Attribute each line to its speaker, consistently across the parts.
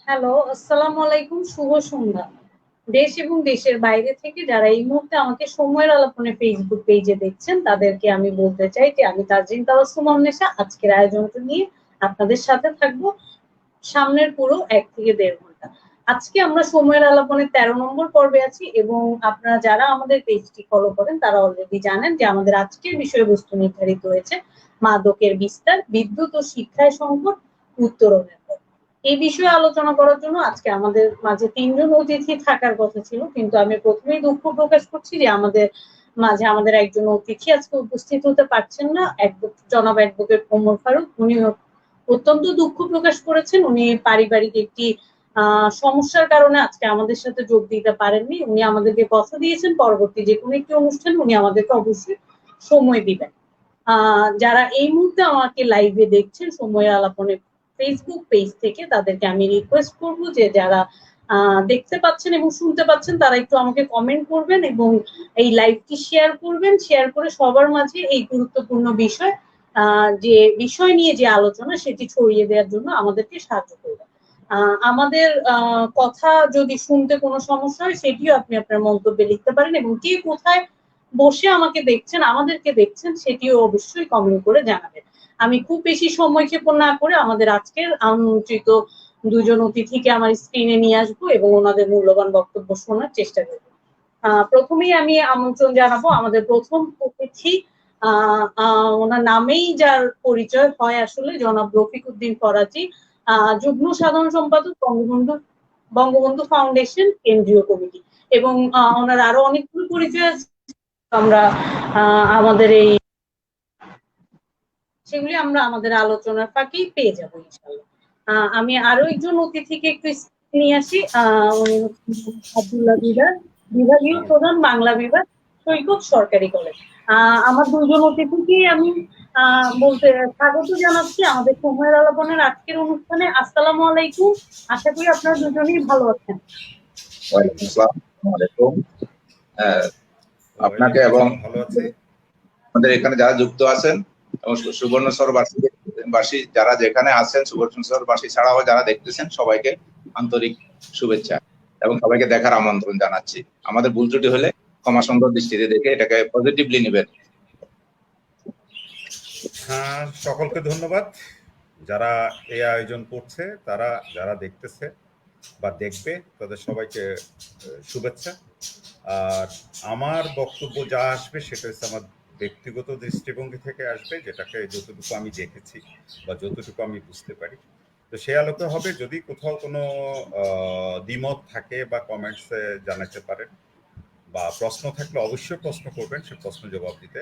Speaker 1: Hello, আসসালামু আলাইকুম, শুভ সন্ধ্যা। দেশ এবং দেশের বাইরে থেকে যারা এই মুহূর্তে আমাকে সময়ের আলাপনে ফেসবুক পেজে দেখছেন তাদেরকে আমি বলতে চাই যে আমি তাজরিন তাবাসসুম অন্বেষা আজকের আয়োজনটা নিয়ে আপনাদের সাথে থাকবো সামনের পুরো ১ থেকে ১.৫ ঘন্টা। আজকে আমরা সময়ের আলাপনে ১৩ নম্বর পর্বে আছি এবং আপনারা যারা আমাদের পেজটি ফলো করেন তারা অলরেডি জানেন যে আমাদের আজকের বিষয়বস্তু নির্ধারিত হয়েছে মাদকের বিস্তার, বিদ্যুৎ ও শিক্ষায় সংকট, উত্তরণের পথ। এই বিষয়ে আলোচনা করার জন্য আজকে আমাদের মাঝে ৩ জন অতিথি থাকার কথা ছিল, কিন্তু আমি প্রথমেই দুঃখ প্রকাশ করছি যে আমাদের মাঝে আমাদের একজন অতিথি আজকে উপস্থিত হতে পারছেন না, জনাব অ্যাডভোকেট ওমর ফারুক। উনি অত্যন্ত দুঃখ প্রকাশ করেছেন। উনি পারিবারিক একটি সমস্যার কারণে আজকে আমাদের সাথে যোগ দিতে পারেননি। উনি আমাদেরকে কথা দিয়েছেন পরবর্তী যে কোনো একটি অনুষ্ঠান উনি আমাদেরকে অবশ্যই সময় দিবেন। যারা এই মুহূর্তে আমাকে লাইভে দেখছেন সময় আলাপনে ফেসবুক পেজ থেকে, তাদেরকে আমি রিকোয়েস্ট করব যে যারা দেখতে পাচ্ছেন এবং শুনতে পাচ্ছেন তারা একটু আমাকে কমেন্ট করবেন এবং এই লাইভটি শেয়ার করবেন। শেয়ার করে সবার মাঝে এই গুরুত্বপূর্ণ বিষয় যে বিষয় নিয়ে যে আলোচনা সেটি ছড়িয়ে দেওয়ার জন্য আমাদেরকে সাহায্য করবেন। আমাদের কথা যদি শুনতে কোনো সমস্যা হয় সেটিও আপনি আপনার মন্তব্যে লিখতে পারেন এবং কে কোথায় বসে আমাকে দেখছেন, আমাদেরকে দেখছেন সেটিও অবশ্যই কমেন্ট করে জানাবেন। আমি খুব বেশি সময় ক্ষেপণ না করে আমাদের আজকের আমন্ত্রিত দুজন অতিথিকে আমার স্ক্রিনে নিয়ে আসবো এবং ওনাদের মূল্যবান বক্তব্য শোনার চেষ্টা করব। প্রথমেই আমি আমন্ত্রণ জানাবো আমাদের প্রথম অতিথি, ওনার নামেই যার পরিচয় হয় আসলে, জনাব রফিক উদ্দিন ফরাজি, যুগ্ম সাধারণ সম্পাদক বঙ্গবন্ধু ফাউন্ডেশন কেন্দ্রীয় কমিটি। এবং ওনার আরো অনেকগুলো পরিচয় আছে, আমরা আমাদের এই সেগুলি আমরা আমাদের আলোচনার ফাঁকেই পেয়ে যাব ইনশাআল্লাহ। আমি আরো একজন অতিথিকে একটু নিয়ে আসি। আব্দুল্লাহ দিদার, বিভাগীয় প্রধান, বাংলা বিভাগ, সৈকত সরকারি কলেজ। আমার দুজন অতিথিকে আমি বলতে স্বাগত জানাচ্ছি আমাদের সময়ের আলাপনের আজকের অনুষ্ঠানে। আসসালামু আলাইকুম, আশা করি আপনারা দুজনেই ভালো আছেন।
Speaker 2: ওয়ালাইকুম আসসালাম, আসসালামু আলাইকুম। আপনাকে এবং আমাদের এখানে যারা যুক্ত আছেন এবং সুবর্ণচরবাসী যারা যেখানে আছেন, সুবর্ণচরবাসী ছাড়াও যারা দেখতেছেন সবাইকে আন্তরিক শুভেচ্ছা এবং সবাইকে দেখার আমন্ত্রণ জানাচ্ছি। আমাদের ভুল ত্রুটি হলে ক্ষমা সুন্দর দৃষ্টিতে দেখে এটাকে পজিটিভলি নেবেন।
Speaker 3: হ্যাঁ, সকলকে ধন্যবাদ। যারা এই আয়োজন করছে, তারা যারা দেখতেছে বা দেখবে তাদের সবাইকে শুভেচ্ছা। আর আমার বক্তব্য যা আসবে সেটা হচ্ছে আমার ব্যক্তিগত দৃষ্টিভঙ্গি থেকে আসবে, যেটাকে যতটুকু আমি দেখেছি বা যতটুকু আমি বুঝতে পারি। তো সে আলোকে হবে। যদি কোথাও কোনো দ্বিমত থাকে বা কমেন্টসে জানাতে পারেন বা প্রশ্ন থাকলে অবশ্যই প্রশ্ন করবেন, সে প্রশ্ন জবাব দিতে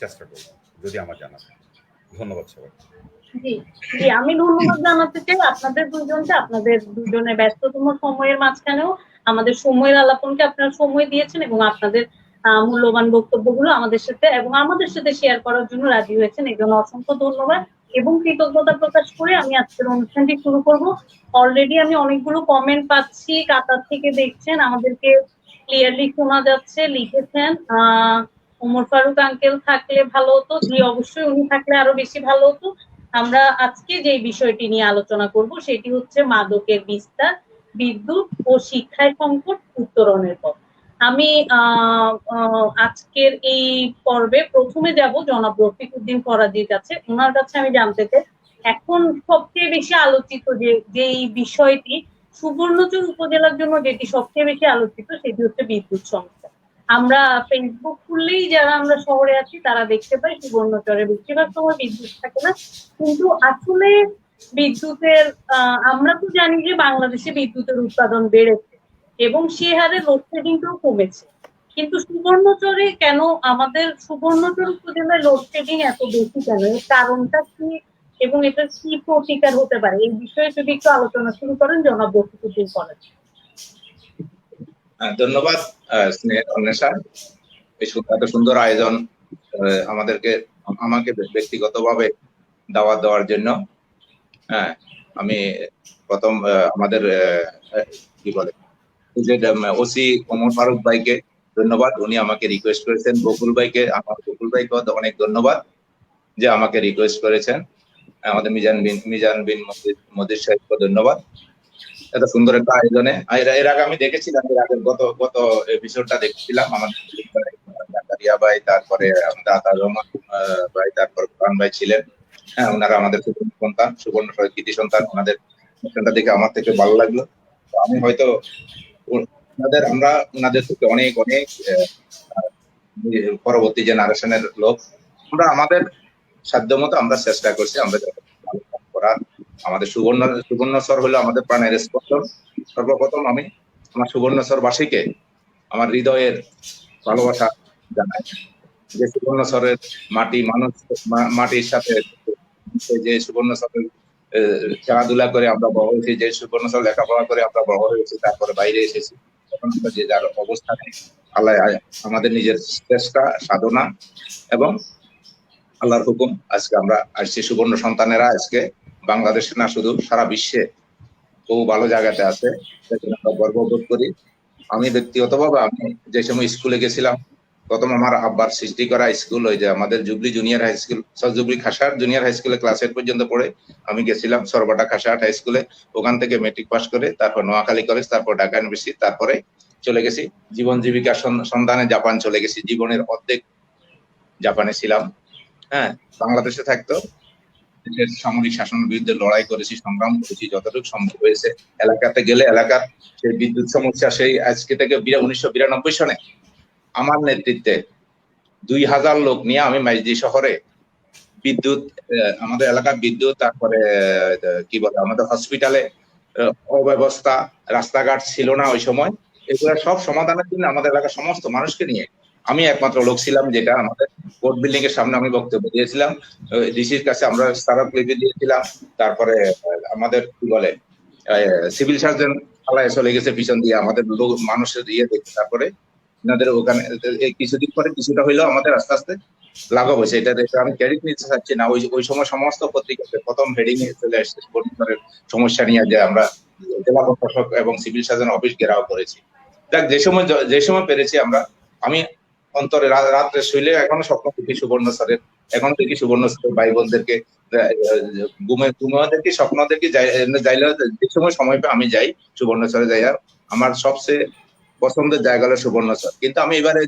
Speaker 3: চেষ্টা করব যদি আমার জানা থাকে। ধন্যবাদ সবাই।
Speaker 1: জি, আমি ধন্যবাদ জানাতে চাই আপনাদের দুজনকে। আপনাদের দুজনের ব্যস্ততম সময়ের মাঝখানেও আমাদের সময়ের আলাপনকে আপনারা সময় দিয়েছেন এবং আপনাদের মূল্যবান বক্তব্যগুলো আমাদের সাথে শেয়ার করার জন্য রাজি হয়েছেন। এই জন্য অসংখ্য ধন্যবাদ এবং কৃতজ্ঞতা প্রকাশ করে আমি আজকের অনুষ্ঠানটি শুরু করব। অলরেডি আমি অনেকগুলো কমেন্ট পাচ্ছি, কাতার থেকে দেখছেন, আমাদেরকে ক্লিয়ারলি শোনা যাচ্ছে, লিখেছেন ওমর ফারুক আঙ্কেল থাকলে ভালো হতো। জি, অবশ্যই উনি থাকলে আরো বেশি ভালো হতো। আমরা আজকে যে বিষয়টি নিয়ে আলোচনা করব সেটি হচ্ছে মাদকের বিস্তার, বিদ্যুৎ ও শিক্ষায় সংকট, উত্তরণের পথ। আমি আজকের এই পর্বে প্রথমে যাব জনাব রফিক উদ্দিন ফরাজির কাছে। ওনার কাছে আমি জানতে চাই এখন সবচেয়ে বেশি আলোচিত যে বিষয়টি সুবর্ণচর উপজেলার জন্য যেটি সবচেয়ে বেশি আলোচিত সেটি হচ্ছে বিদ্যুৎ সমস্যা। আমরা ফেসবুক খুললেই যারা আমরা শহরে আছি তারা দেখতে পাই সুবর্ণচরে বেশিরভাগ সময় বিদ্যুৎ থাকে না, কিন্তু আসলে বিদ্যুতের আমরা তো জানি যে বাংলাদেশে বিদ্যুতের উৎপাদন বেড়েছে এবং সে হারে লোডশেডিংটাও কমেছে, কিন্তু সুবর্ণচরে কেন, আমাদের সুবর্ণচর উপজেলায় লোডশেডিং এত বেশি কেন, এর কারণটা কি এবং এটা কি প্রতিকার হতে পারে, এই বিষয়ে যদি একটু আলোচনা শুরু করেন জনাব রফিক উদ্দিন ফরাজি।
Speaker 2: ধন্যবাদ অন্বেষা, এত সুন্দর আয়োজন আমাকে ব্যক্তিগতভাবে দাওয়াত দেওয়ার জন্য। আমি প্রথম আমাদের কি বলে ওসি ওমর ফারুক ভাইকে ধন্যবাদ, উনি আমাকে রিকোয়েস্ট করেছেন। বকুল ভাইকে অনেক ধন্যবাদ যে আমাকে রিকোয়েস্ট করেছেন। আমাদের মিজান বিন মদির সাহেবকে ধন্যবাদ। এত সুন্দর একটা আয়োজনে। এর আগে আমি দেখেছিলাম, এর আগে গত গত এপিসোডটা দেখছিলাম আমাদের জাকারিয়া ভাই, তারপরে আমাদের আতাউর রহমান ভাই, তারপর কোরআন ভাই ছিলেন। হ্যাঁ, ওনারা আমাদের সুবর্ণ কৃতি সন্তান। ওনাদের অনুষ্ঠানটা দেখে আমার থেকে ভালো লাগলো। আমি হয়তো আমরা ওনাদের থেকে অনেক অনেক পরবর্তী জেনারেশনের লোক, আমরা আমাদের সাধ্যমতো আমরা চেষ্টা করছি আমরা করার। আমাদের সুবর্ণচর হলো আমাদের প্রাণের স্পন্দন। সর্বপ্রথম আমি আমার সুবর্ণচরবাসীকে আমার হৃদয়ের ভালোবাসা জানাই, যে সুবর্ণচরের মাটি মানুষ মাটির সাথে যে সুবর্ণচরের খেলাধুলা করে আমরা বড় হয়েছি, যে সুবর্ণচর লেখাপড়া করে আমরা বড় হয়েছি, তারপরে বাইরে এসেছি, তখন আমরা যে যার অবস্থানে আল্লাহ আমাদের নিজের চেষ্টা সাধনা এবং আল্লাহর হুকুম আজকে আমরা আসছি। সুবর্ণ সন্তানেরা আজকে বাংলাদেশে না, শুধু সারা বিশ্বে বহু ভালো জায়গাতে আছে, আমরা গর্ববোধ করি। আমি ব্যক্তিগতভাবে আমি যে সময় স্কুলে গেছিলাম, প্রথম আমার আব্বার সৃষ্টি করা স্কুল ওই যে আমাদের Jubilee junior high school, Jubilee খাসাট জুনিয়র হাই স্কুলে ক্লাস 8 পর্যন্ত পড়ে আমি গেছিলাম সরবাটা খাসাট হাই স্কুলে। ওখান থেকে মেট্রিক পাস করে তারপর নোয়াখালী কলেজ, তারপর ঢাকা ইউনিভার্সিটি, তারপরে চলে গেছি জীবন জীবিকার সন্ধানে জাপান চলে গেছি। জীবনের অর্ধেক জাপানে ছিলাম। হ্যাঁ, বাংলাদেশে থাকতো দেশের সামরিক শাসনের বিরুদ্ধে লড়াই করেছি, সংগ্রাম করেছি যতটুকু সম্ভব হয়েছে। এলাকাতে গেলে এলাকার সেই বিদ্যুৎ সমস্যা, সেই আজকে থেকে 1992 সনে আমার নেতৃত্বে 2000 লোক নিয়ে আমি মাইজদি শহরে বিদ্যুৎ, আমাদের এলাকার বিদ্যুৎ, তারপরে কি বলে আমাদের হসপিটালে অব্যবস্থা, রাস্তাঘাট ছিল না ওই সময়, এগুলো সব সমাধানের জন্য আমাদের এলাকার সমস্ত মানুষকে নিয়ে আমি একমাত্র লোক ছিলাম, যেটা আমাদের কোর্ট বিল্ডিং এর সামনে আমি বক্তব্য দিয়েছিলাম। ডিসির কাছে আমরা স্মারকলিপি দিয়েছিলাম। তারপরে আমাদের কি বলে সিভিল সার্জন পালায় চলে গেছে পিছন দিয়ে আমাদের লোক মানুষের ইয়ে দেখে। তারপরে ওনাদের ওখানে কিছুদিন পরে কিছুটা হইলেও আমাদের আস্তে আস্তে লাঘব হয়েছে। এটা দেখে আমি ক্রেডিট নিতে চাচ্ছি না, ওই সময় সমস্ত পত্রিকাতে প্রথম হেডিং এ চলে আসছে সমস্যা নিয়ে, যে আমরা জেলা প্রশাসক এবং সিভিল সার্জন অফিস ঘেরাও করেছি। দেখ, যে সময় পেরেছি আমরা, আমি অন্তরে রাত্রে শুইলে এখনো স্বপ্ন দেখি সুবর্ণচরের, এখন দেখি সুবর্ণচরের ভাই বোনদেরকে, ঘুমাদেরকে স্বপ্ন দেখি। যাইলে যে সময় পাই আমি যাই সুবর্ণচরে যাই। আমার সবচেয়ে পছন্দের জায়গা হলো সুবর্ণচর। কিন্তু আমি এবারে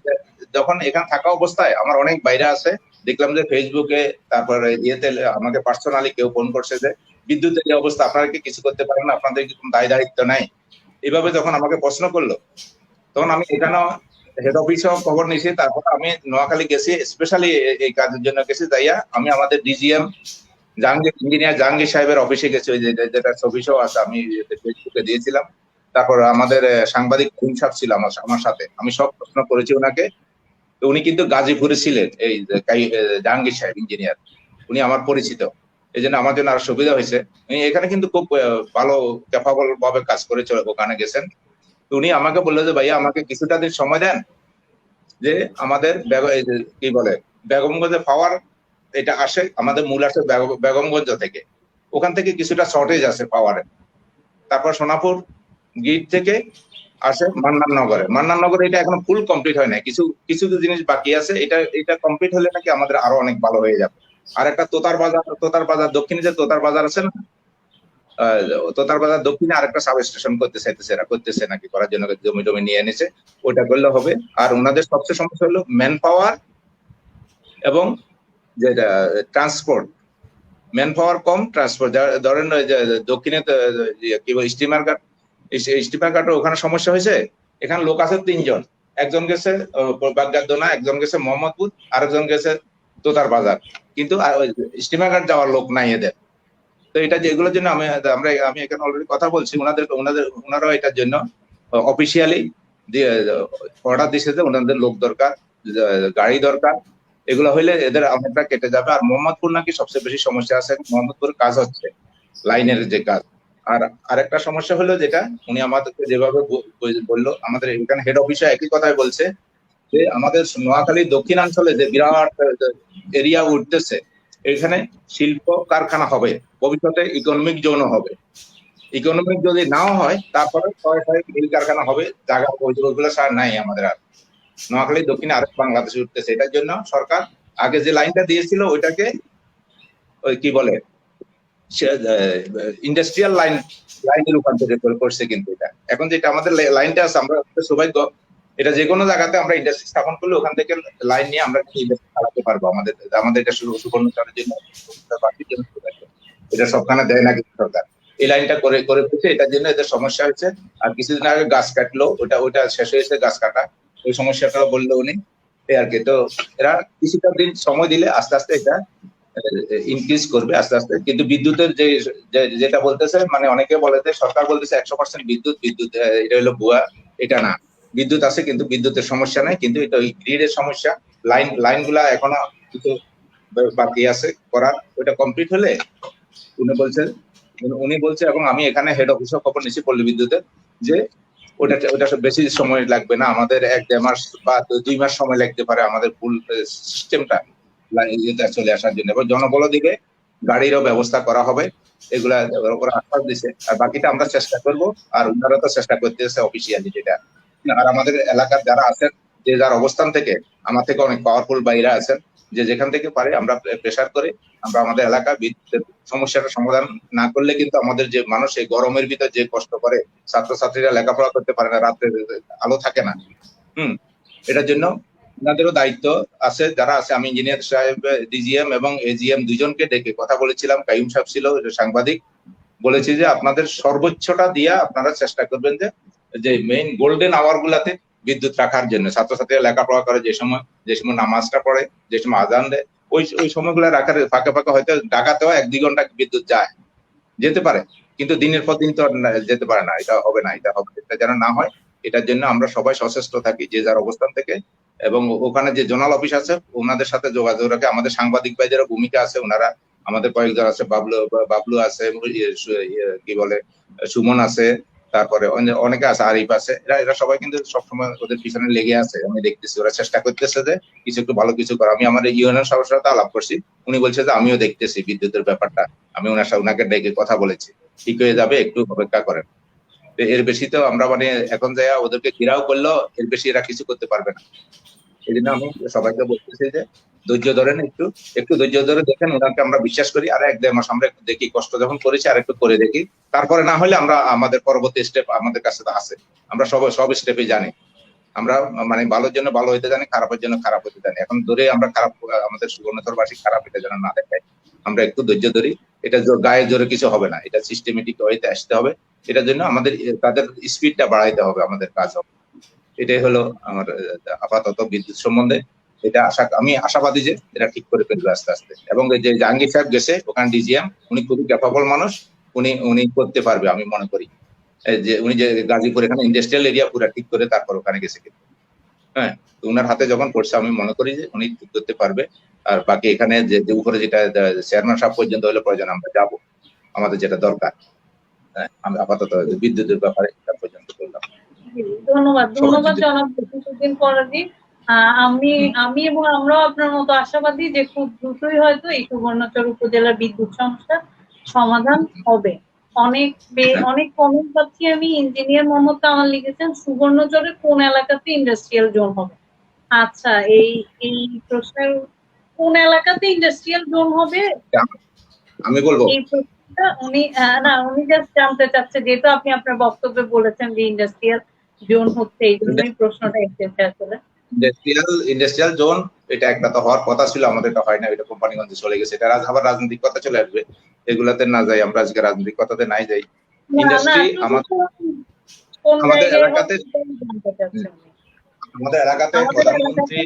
Speaker 2: যখন এখানে থাকা অবস্থায় আমার অনেক বাইরে আছে, দেখলাম যে ফেসবুকে তারপরে ইয়েতে আমাকে পার্সোনালি কেউ ফোন করছে যে বিদ্যুতের এই অবস্থা, আপনারা কি কিছু করতে পারেন না, আপনাদের কি কোনো দায় দায়িত্ব নাই? এভাবে যখন আমাকে প্রশ্ন করলো, তখন আমি এখানেও হেড অফিসেও খবর নিয়েছি। তারপর আমি নোয়াখালী গেছি, স্পেশালি এই কাজের জন্য গেছি। যাইয়া আমি আমাদের ডিজিএম ইঞ্জিনিয়ার জাহাঙ্গীর সাহেবের অফিসে গেছি, ওই যেটা অফিসেও আছে, আমি ফেসবুকে দিয়েছিলাম। তারপর আমাদের সাংবাদিক সাহেব ছিল আমার সাথে, আমি সব প্রশ্ন করেছি ওনাকে। তো উনি কিন্তু গাজীপুরে ছিলেন, এই জাহাঙ্গীর সাহেব ইঞ্জিনিয়ার, উনি আমার পরিচিত, এই জন্য আমার জন্য আরো সুবিধা হয়েছে। উনি এখানে কিন্তু খুব ভালো ক্যাপাবল ভাবে কাজ করে ওখানে গেছেন। উনি আমাকে বললো যে ভাইয়া আমাকে কিছুটা দিন সময় দেন, যে আমাদের কি বলে বেগমগঞ্জে পাওয়ার এটা আসে, আমাদের মূল আসে বেগমগঞ্জ থেকে, ওখান থেকে কিছুটা শর্টেজ আছে পাওয়ারের। তারপর সোনাপুর গ্রিড থেকে আসে মান্নাননগরে এটা এখনো ফুল কমপ্লিট হয় না, কিছু কিছু জিনিস বাকি আছে। এটা কমপ্লিট হলে নাকি আমাদের আরো অনেক ভালো হয়ে যাবে। আর একটা তোতার বাজার দক্ষিণে যে তোতার বাজার আছে না, তোতার বাজার দক্ষিণে আরেকটা সাব স্টেশন করতেছে নাকি, করার জন্য জমি নিয়ে এনেছে, ওইটা করলে হবে। আর ওনাদের সবচেয়ে সমস্যা হলো ম্যান পাওয়ার এবং যেটা ট্রান্সপোর্ট, ম্যান পাওয়ার কম, ট্রান্সপোর্ট। ধরেন দক্ষিণে কি বলে স্টিমার ঘাট ওখানে সমস্যা হয়েছে। এখানে লোক আছে 3 জন, একজন গেছে বাগদাদোনা, একজন গেছে মোহাম্মদপুর, আরেকজন গেছে তোতার বাজার, কিন্তু স্টিমার ঘাট যাওয়ার লোক নাই এদের। তো এটা যেগুলোর জন্য আমি এখানে অলরেডি কথা বলছি, ওনারাও এটার জন্য অফিসিয়ালি অর্ডার দিচ্ছে যে ওনাদের লোক দরকার, গাড়ি দরকার। এগুলো হইলে এদের আমারটা কেটে যাবে। আর মোহাম্মদপুর নাকি সবচেয়ে বেশি সমস্যা আছে, মোহাম্মদপুর কাজ হচ্ছে লাইনের যে কাজ। আর আরেকটা সমস্যা হলো যেটা উনি আমাদেরকে যেভাবে বললো, আমাদের এখানে হেড অফিসে একই কথাই বলছে যে আমাদের নোয়াখালী দক্ষিণাঞ্চলে যে বিরাট এরিয়া উঠতেছে, এখানে শিল্প কারখানা হবে, ভবিষ্যতে ইকোনমিক জোনও হবে। ইকোনমিক যদি নাও হয় তারপরে মিল কারখানা হবে, জায়গা ওইগুলো সার নাই আমাদের। আর নোয়াখালী দক্ষিণে আরেক বাংলাদেশে উঠতেছে, এটার জন্য সরকার আগে যে লাইনটা দিয়েছিল ওইটাকে ওই কি বলে ইন্ডাস্ট্রিয়াল লাইন লাইনে রূপান্তরিত করছে কিন্তু এটা এখন যেটা আমাদের লাইনটা আছে আমরা সৌভাগ্য এটা যে কোনো জায়গাতে আমরা ইন্ডাস্ট্রি স্থাপন করলে ওখান থেকে লাইন নিয়ে আমরা ইন্ডাস্ট্রি চালাতে পারবো আমাদের এটা সুবর্ণচরের জন্য এটা সবখানে দেয় না কিন্তু সরকার এই লাইনটা করে করে দিচ্ছে এটার জন্য এদের সমস্যা হচ্ছে আর কিছুদিন আগে গাছ কাটলো ওটা শেষ হয়েছে গাছ কাটা ওই সমস্যাটা বললো উনি এই আর কি তো এরা কিছুটা দিন সময় দিলে আস্তে আস্তে এটা ইনক্রিজ করবে আস্তে আস্তে কিন্তু বিদ্যুতের যেটা বলতেছে মানে অনেকে বলে যে সরকার বলতেছে 100% বিদ্যুৎ এটা হলো ভুয়া এটা না বিদ্যুৎ আছে কিন্তু বিদ্যুতের সমস্যা নাই কিন্তু এটা ওই গ্রিডের সমস্যা লাইনগুলা এখনো কিছু বাকি আছে করার ওটা কমপ্লিট হলে উনি বলছে এবং আমি এখানে হেড অফিসে খবর নিচ্ছি পল্লী বিদ্যুতের যে ওটা বেশি সময় লাগবে না আমাদের 1-1.5 মাস বা 2 মাস সময় লাগতে পারে আমাদের ফুল সিস্টেমটা চলে আসার জন্য এবং জনবল দিকে গাড়িরও ব্যবস্থা করা হবে এগুলা আশ্বাস দিছে আর বাকিটা আমরা চেষ্টা করব আর ওনারা তো চেষ্টা করতেছে অফিসিয়ালি যেটা আর আমাদের এলাকার যারা আছেন যে যার অবস্থান থেকে আমার থেকে অনেক পাওয়ারফুল বাইরা আছেন যে যেখান থেকে পারে আমরা প্রেসার করে আমরা আমাদের এলাকা বিদ্যুতের সমস্যাটা সমাধান না করলে কিন্তু আমাদের যে মানুষ এই গরমের ভিতর যে কষ্ট করে ছাত্রছাত্রীরা লেখাপড়া করতে পারে না রাত্রে আলো থাকে না এটার জন্য ওনাদেরও দায়িত্ব আছে যারা আছে আমি ইঞ্জিনিয়ার সাহেব ডিজিএম এবং এজিএম দুজনকে ডেকে কথা বলেছিলাম কাইম সাহেব ছিল সাংবাদিক বলেছি যে আপনাদের সর্বোচ্চটা দিয়া আপনারা চেষ্টা করবেন যে মেইন গোল্ডেন আওয়ার গুলাতে বিদ্যুৎ রাখার জন্য ছাত্রছাত্রীরা লেখাপড়া করে যে সময় নামাজটা পড়ে যে সময় আজান দেয় ওই সময়গুলো রাখার ফাঁকে ফাঁকে হয়তো ঢাকাতেও 1-2 ঘন্টা বিদ্যুৎ যেতে পারে কিন্তু দিনের পর দিন তো যেতে পারে না এটা হবে না এটা যেন না হয় এটার জন্য আমরা সবাই সচেষ্ট থাকি যে যার অবস্থান থেকে এবং ওখানে যে জোনাল অফিস আছে ওনাদের সাথে যোগাযোগ রাখে আমাদের সাংবাদিক ভাইদেরও ভূমিকা আছে ওনারা আমাদের কয়েকজন আছে বাবলু আছে কি বলে সুমন আছে তারপরে অনেকে আছে আরিফ আছে এরা সবাই কিন্তু সবসময় ওদের পিছনে লেগে আছে আমি দেখতেছি ওরা চেষ্টা করতেছে যে কিছু একটু ভালো কিছু করা আমি আমার ইউনিয়ন সবার সাথে আলাপ করছি উনি বলছে যে আমিও দেখতেছি বিদ্যুতের ব্যাপারটা আমি ওনাকে ডেকে কথা বলেছি ঠিক হয়ে যাবে একটু অপেক্ষা করেন এর বেশি তো আমরা মানে এখন যাই ওদেরকে ঘেরাও করলেও এর বেশি এরা কিছু করতে পারবে না এই জন্য আমি সবাইকে বলতেছি যে ধৈর্য ধরেন একটু ধৈর্য ধরে দেখেন ওনাকে আমরা বিশ্বাস করি আর 1-1.5 মাস আমরা একটু দেখি কষ্ট যখন করেছি আর একটু করে দেখি তারপরে না হলে আমরা আমাদের পরবর্তী স্টেপ আমাদের কাছে আছে আমরা সব স্টেপে জানি আমরা মানে ভালোর জন্য ভালো হইতে জানি খারাপের জন্য খারাপ হইতে জানি এখন ধরে আমরা খারাপ আমাদের সুবর্ণচরবাসী খারাপ এটা যেন না দেখায় আমরা একটু ধৈর্য ধরি এটা গায়ে জোরে কিছু হবে না এটা সিস্টেমেটিক ওয়েতে আসতে হবে এটার জন্য আমাদের তাদের স্পিডটা বাড়াইতে হবে আমাদের কাজ হবে এটাই হলো আমার আপাতত বিদ্যুৎ সম্বন্ধে এটা আমি আশাবাদী যে এটা ঠিক করে ফেলবে আস্তে আস্তে এবং যে জাহাঙ্গীর সাহেব গেছে ওখানে ডিজিএম উনি খুবই ক্যাপাবল মানুষ উনি করতে পারবে আমি মনে করি যে উনি যে গাজীপুর এখানে ইন্ডাস্ট্রিয়াল এরিয়া পুরো ঠিক করে তারপর ওখানে গেছে কিন্তু হ্যাঁ উনার হাতে যখন পড়ছে আমি মনে করি যে উনি ঠিক করতে পারবে আর বাকি এখানে যে উপরে যেটা চেয়ারম্যান সাহেব পর্যন্ত হলে প্রয়োজন আমরা যাবো আমাদের যেটা দরকার হ্যাঁ আমি আপাতত বিদ্যুতের ব্যাপারে পর্যন্ত বললাম
Speaker 1: ধন্যবাদ জনাব বসিরউদ্দিন ফরাজি আমি এবং আমরাও আপনার মতো আশাবাদী যে খুব দ্রুতই হয়তো এই সুবর্ণচর উপজেলার বিদ্যুৎ সমস্যার সমাধান হবে অনেক কমেন্ট পাচ্ছি আমি ইঞ্জিনিয়ার মোহাম্মদ কামাল লিখেছেন সুবর্ণচরে কোন এলাকাতে ইন্ডাস্ট্রিয়াল জোন হবে আচ্ছা এই প্রশ্নের কোন এলাকাতে ইন্ডাস্ট্রিয়াল জোন হবে
Speaker 2: আমি বলবো
Speaker 1: এই প্রশ্নটা উনি জাস্ট জানতে চাচ্ছে যেহেতু আপনি আপনার বক্তব্যে বলেছেন যে ইন্ডাস্ট্রিয়াল জোন হচ্ছে এই জন্যই প্রশ্নটা এসেছে আসলে
Speaker 2: ইন্ডাস্ট্রিয়াল জোন এটা একটা তো হওয়ার কথা ছিল আমাদের এটা হয় না এটা কোম্পানিগঞ্জে চলে গেছে এটা আবার রাজনৈতিক কথা চলে আসবে এগুলাতে না যাই আমরা আজকে রাজনৈতিক কথাতে নাই যাই ইন্ডাস্ট্রি আমাদের এলাকাতে প্রধানমন্ত্রী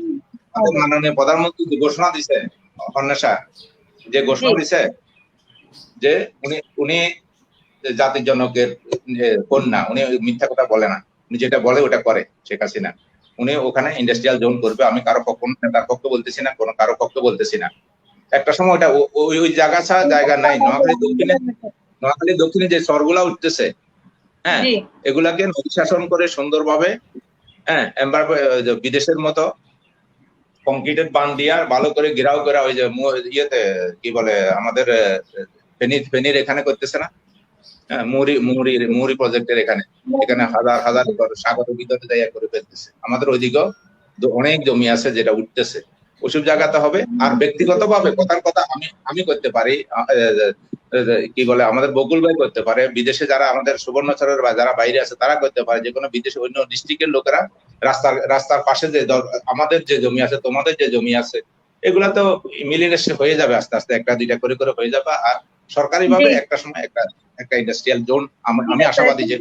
Speaker 2: মাননীয় প্রধানমন্ত্রী যে ঘোষণা দিছে অন্বেষা যে ঘোষণা দিছে যে উনি জাতির জনকের কন্যা উনি মিথ্যা কথা বলে না উনি যেটা বলে ওটা করে শেখ হাসিনা উনি ওখানে ইন্ডাস্ট্রিয়াল জোন করবে আমি কারো পক্ষ বলতেছি না কোনো কারো পক্ষ বলতেছি না একটা সময় ওটা ওই জায়গা ছাড়া জায়গা নাই নোয়াখালী দক্ষিণে যে চরগুলা উঠতেছে হ্যাঁ এগুলাকে নদী শাসন করে সুন্দরভাবে হ্যাঁ বিদেশের মতো কংক্রিটের বান দিয়া ভালো করে ঘেরাও করা ওই যে ইয়েতে কি বলে আমাদের ফেনীর এখানে করতেছে না মুহুরী প্রজেক্টের এখানে হাজার হাজার সাগরের ভিতরে জায়গা করে ফেলতেছে আমাদের ওইদিকেও অনেক জমি আছে যেটা উঠতেছে ওসব জায়গাতে হবে আর ব্যক্তিগত ভাবে কথার কথা আমি করতে পারি কি বলে আমাদের বকুল ভাই করতে পারে, বিদেশে যারা আমাদের সুবর্ণচরের বা যারা বাইরে আছে তারা করতে পারে, যে কোনো বিদেশে অন্য ডিস্ট্রিক্টের লোকেরা রাস্তার পাশে যে আমাদের যে জমি আছে, তোমাদের যে জমি আছে, এগুলা তো মিলেমিশে হয়ে যাবে আস্তে আস্তে, একটা দুইটা করে করে হয়ে যাবে। আর সরকারি ভাবে একটা সময় একটা একটা ইন্ডাস্ট্রিয়াল জোন আমি আশাবাদী যে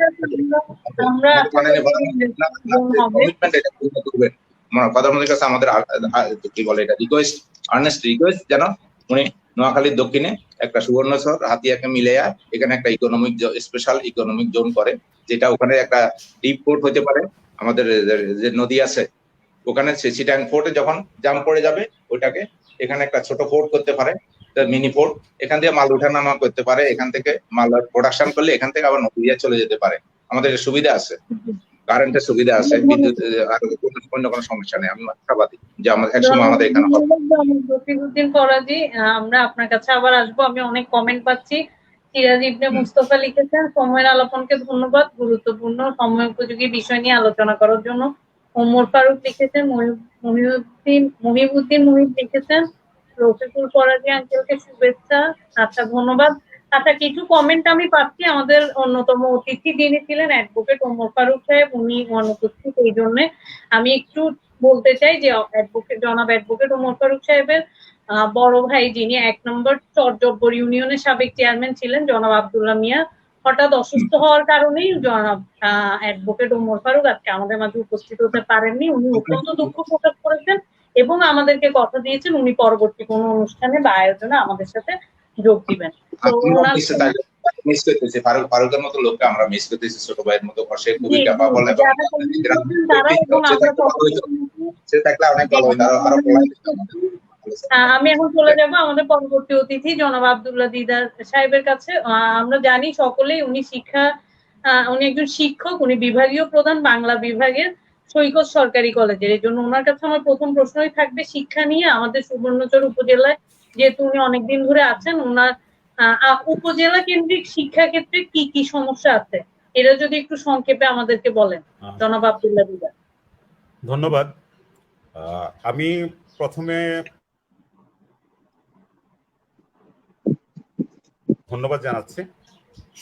Speaker 1: আমরা
Speaker 2: কমিটমেন্ট এটা করবে। প্রধানমন্ত্রীর কাছে আমাদের কি বলে এটা রিকোয়েস্ট, আর্নেস্ট রিকোয়েস্ট, যেন উনি নোয়াখালীর দক্ষিণে একটা সুবর্ণচর হাতিয়াকে মিলাইয়া এখানে একটা ইকোনমিক স্পেশাল ইকোনমিক জোন করে, যেটা ওখানে একটা ডিপ পোর্ট হতে পারে। আমাদের যে নদী আছে ওখানে চিটাং পোর্টে যখন জাম পড়ে যাবে ওইটাকে এখানে একটা ছোট পোর্ট করতে পারে, মিনি পোর্ট, এখান থেকে মাল উঠানামা করতে পারে, এখান থেকে মাল প্রোডাকশন করলে এখান থেকে আবার নদীয়া চলে যেতে পারে। আমাদের সুবিধা আছে, কারেন্টের সুবিধা আছে, বিদ্যুৎ আর অন্য কোনো সমস্যা নেই। আমি আশাবাদী যে আমাদের একসময় আমাদের এখানে হবে।
Speaker 1: রফিকুদ্দিন ফরাজি, আমরা আপনার কাছে আবার আসবো। আমি অনেক কমেন্ট পাচ্ছি। সিরাজ ইবনে মুস্তফা লিখেছেন, সময়ের আলাপনকে ধন্যবাদ, গুরুত্বপূর্ণ সময় উপযোগী বিষয় নিয়ে আলোচনা করার জন্য। ওমর ফারুক লিখেছেন, মহিবুদ্দিন মুহিব লিখেছেন, রফিকুল ফরাজি আঙ্কেলকে শুভেচ্ছা। আচ্ছা, ধন্যবাদ। আচ্ছা, কিছু কমেন্ট আমি পাচ্ছি। আমাদের অন্যতম অতিথি যিনি ছিলেন অ্যাডভোকেট ওমর ফারুক সাহেব, উনি অনুপস্থিত, এই জন্য আমি একটু বলতে চাই যে জনাব অ্যাডভোকেট ওমর ফারুক সাহেবের বড় ভাই, যিনি 1 নম্বর চরজব্বর ইউনিয়নের সাবেক চেয়ারম্যান ছিলেন, জনাব আব্দুল্লাহ মিয়া, হঠাৎ অসুস্থ হওয়ার কারণেই জনাব অ্যাডভোকেট ওমর ফারুক আজকে আমাদের মাঝে উপস্থিত হতে পারেননি। উনি অত্যন্ত দুঃখ প্রকাশ করেছেন এবং আমাদেরকে কথা দিয়েছেন উনি পরবর্তী কোনো অনুষ্ঠানে বা আয়োজনে আমাদের সাথে যোগ দিবেন।
Speaker 2: ফারুকের মতো লোককে আমরা মিস করতেছি, ছোট ভাইয়ের মতো সে খুবই ক্যাপাবল এবং সে থাকলে অনেক ভালো হতো। আরো
Speaker 1: আমি এখন চলে যাব আমাদের পরবর্তী অতিথি জনাব আব্দুল্লাহ দিদার সাহেবের কাছে। আমরা জানি সকলেই উনি একজন শিক্ষক, উনি বিভাগীয় প্রধান বাংলা বিভাগের সৈকত সরকারি কলেজের। এই জন্য ওনার কাছে আমার প্রথম প্রশ্নই থাকবে শিক্ষা নিয়ে। আমাদের সুবর্ণচর উপজেলায় যেহেতু উনি অনেকদিন ধরে আছেন, ওনার উপজেলা কেন্দ্রিক শিক্ষা ক্ষেত্রে কি কি সমস্যা আছে এটা যদি একটু সংক্ষেপে আমাদেরকে বলেন জনাব আব্দুল্লাহ দিদার।
Speaker 3: ধন্যবাদ। আমি প্রথমে ধন্যবাদ জানাচ্ছি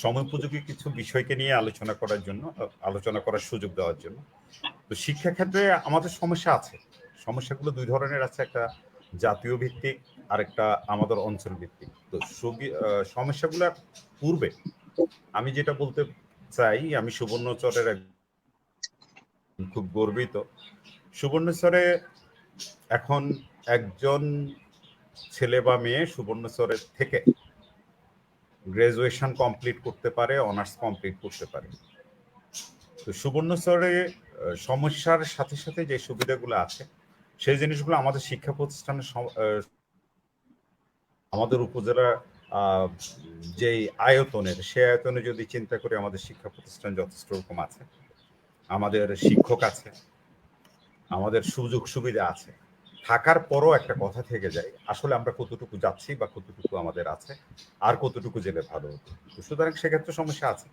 Speaker 3: সময় উপযোগী কিছু বিষয়কে নিয়ে আলোচনা করার সুযোগ দেওয়ার জন্য। তো শিক্ষা ক্ষেত্রে আমাদের সমস্যা আছে। সমস্যাগুলো দুই ধরনের আছে, একটা জাতীয় ভিত্তিক আর একটা আমাদের অঞ্চল ভিত্তিক। তো সমস্যাগুলোর পূর্বে আমি যেটা বলতে চাই, আমি সুবর্ণচরের খুব গর্বিত। সুবর্ণচরে এখন একজন ছেলে বা মেয়ে সুবর্ণচরের থেকে গ্রাজুয়েশন কমপ্লিট করতে পারে, অনার্স কমপ্লিট করতে পারে। তো সুবর্ণচরে সমস্যার সাথে সাথে যে সুবিধাগুলো আছে সেই জিনিসগুলো আমাদের শিক্ষা প্রতিষ্ঠানের আমাদের উপজেলা যে আয়তনের, সে আয়তনে যদি চিন্তা করি আমাদের শিক্ষা প্রতিষ্ঠান যথেষ্ট রকম আছে, আমাদের শিক্ষক আছে, আমাদের সুযোগ সুবিধা আছে। থাকার পরও একটা কথা থেকে যায়, আসলে আমরা কতটুকু যাচ্ছি বা কতটুকু আমাদের আছে, আর কতটুকু জেলে ভালো হতো। সুতরাং সেক্ষেত্রে সমস্যা আছে।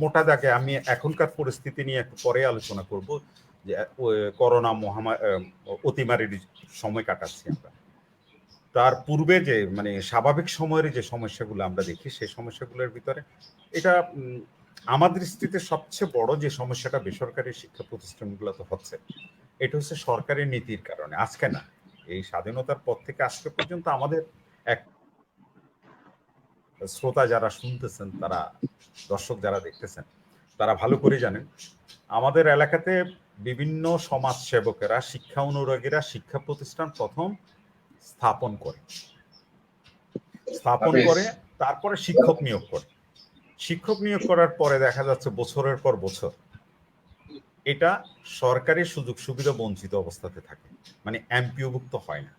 Speaker 3: মোটা দাগে আমি এখনকার পরিস্থিতি নিয়ে একটু পরে আলোচনা করব, যে করোনা অতিমারির সময় কাটাচ্ছি আমরা। তার পূর্বে যে মানে স্বাভাবিক সময়ের যে সমস্যাগুলো আমরা দেখি, সেই সমস্যাগুলোর ভিতরে এটা আমার দৃষ্টিতে সবচেয়ে বড় যে সমস্যাটা বেসরকারি শিক্ষা প্রতিষ্ঠানগুলোতে হচ্ছে, এটা হচ্ছে সরকারি নীতির কারণে। আজকে না, এই স্বাধীনতার পর থেকে আজকে পর্যন্ত আমাদের এক শ্রোতা যারা শুনতেছেন, তারা দর্শক যারা দেখতেছেন, তারা ভালো করে জানেন আমাদের এলাকাতে বিভিন্ন সমাজ সেবকেরা, শিক্ষা অনুরাগীরা শিক্ষা প্রতিষ্ঠান প্রথম স্থাপন করে, তারপরে শিক্ষক নিয়োগ করে। শিক্ষক নিয়োগ করার পরে দেখা যাচ্ছে বছরের পর বছর এটা সরকারি সুযোগ সুবিধা বঞ্চিত অবস্থাতে থাকে, মানে এমপিওভুক্ত হয় না।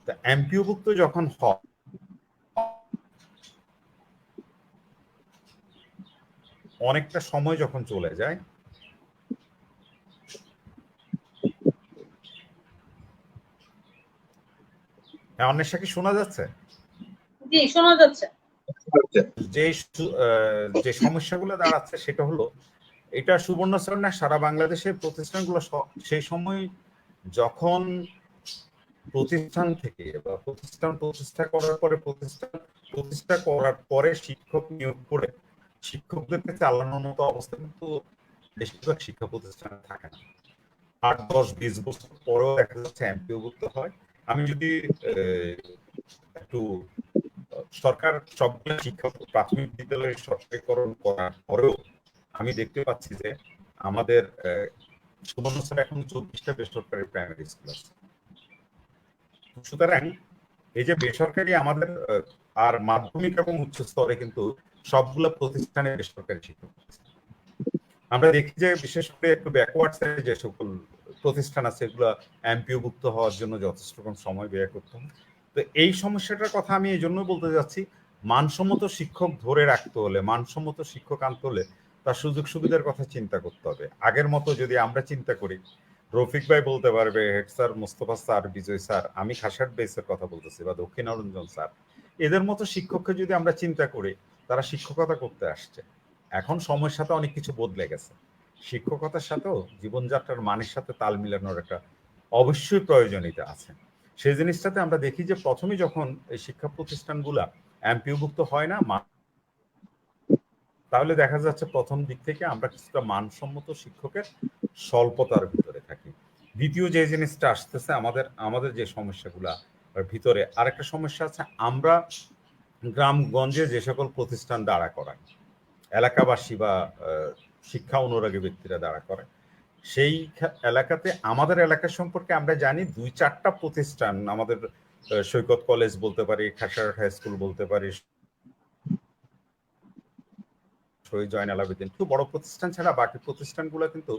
Speaker 3: তো এমপিওভুক্ত যখন হয়, অনেকটা সময় যখন চলে যায়, অন্বেষা কি শোনা যাচ্ছে?
Speaker 1: জি, শোনা যাচ্ছে।
Speaker 3: যে সমস্যাগুলো দাঁড়াচ্ছে সেটা হলো, এটা সুবর্ণচর না, সারা বাংলাদেশের প্রতিষ্ঠানগুলো সেই সময় যখন প্রতিষ্ঠান থেকে বা প্রতিষ্ঠান প্রতিষ্ঠা করার পরে শিক্ষক নিয়োগ করে শিক্ষকদেরকে চালানোর মতো অবস্থা কিন্তু বেশিরভাগ শিক্ষা প্রতিষ্ঠানে থাকে না। 8, 10, 20 বছর পরেও দেখা যাচ্ছে এমপিওভুক্ত হয়। আমি যদি একটু সরকার সবগুলো শিক্ষা প্রাথমিক বিদ্যালয়ের সরকারিকরণ করার পরেও আমি দেখতে পাচ্ছি যে আমাদের সুবর্ণচর এখন 24টা বেসরকারি প্রাইমারি স্কুল আছে। সুতরাং এই যে বেসরকারি আমাদের আর মাধ্যমিক এবং উচ্চ স্তরে কিন্তু সবগুলো প্রতিষ্ঠানে বেসরকারি শিক্ষা আমরা দেখি যে বিশেষ করে একটু ব্যাকওয়ার্ড সাইডে যে সকল প্রতিষ্ঠান আছে এগুলো এমপিওভুক্ত হওয়ার জন্য যথেষ্ট রকম সময় ব্যয় করতে হয়। তো এই সমস্যাটার কথা আমি এই জন্য বলতে যাচ্ছি, মানসম্মত শিক্ষক ধরে রাখতে হলে, মানসম্মত শিক্ষক আনতে হলে তার সুযোগ সুবিধার কথা চিন্তা করতে হবে। আগের মতো যদি আমরা চিন্তা করি, রফিক ভাই বলতে পারবে, হেড স্যার মোস্তফা স্যার, বিজয় স্যার, আমি খাসাট বেসের কথা বলতেছি, বা দক্ষিণারঞ্জন স্যার, এদের মতো শিক্ষককে যদি আমরা চিন্তা করি, তারা শিক্ষকতা করতে আসছে। এখন সময়ের সাথে অনেক কিছু বদলে গেছে। শিক্ষকতার সাথেও জীবনযাত্রার মানের সাথে তাল মিলানোর একটা অবশ্যই প্রয়োজনীয়তা আছে। সেই জিনিসটাতে আমরা দেখি যে প্রথমে যখন এই শিক্ষা প্রতিষ্ঠানগুলা এমপিওভুক্ত হয় না, তাহলে দেখা যাচ্ছে প্রথম দিক থেকে আমরা কিছুটা মানসম্মত শিক্ষকের স্বল্পতার ভিতরে থাকি। দ্বিতীয় যে জিনিসটা আসতেছে আমাদের যে সমস্যাগুলা ভিতরে আরেকটা সমস্যা আছে, আমরা গ্রামগঞ্জে যে সকল প্রতিষ্ঠান দাঁড়া করাই, এলাকাবাসী বা শিক্ষা অনুরাগী ব্যক্তিরা দাঁড়া করে, সেই এলাকাতে আমাদের এলাকা সম্পর্কে আমরা জানি 2-4টা প্রতিষ্ঠান, আমাদের সৈকত কলেজ বলতে পারি, খাসারহাট হাই স্কুল বলতে পারি, শহীদ জয়নাল আবেদিন, খুব বড় প্রতিষ্ঠান ছাড়া বাকি প্রতিষ্ঠানগুলো কিন্তু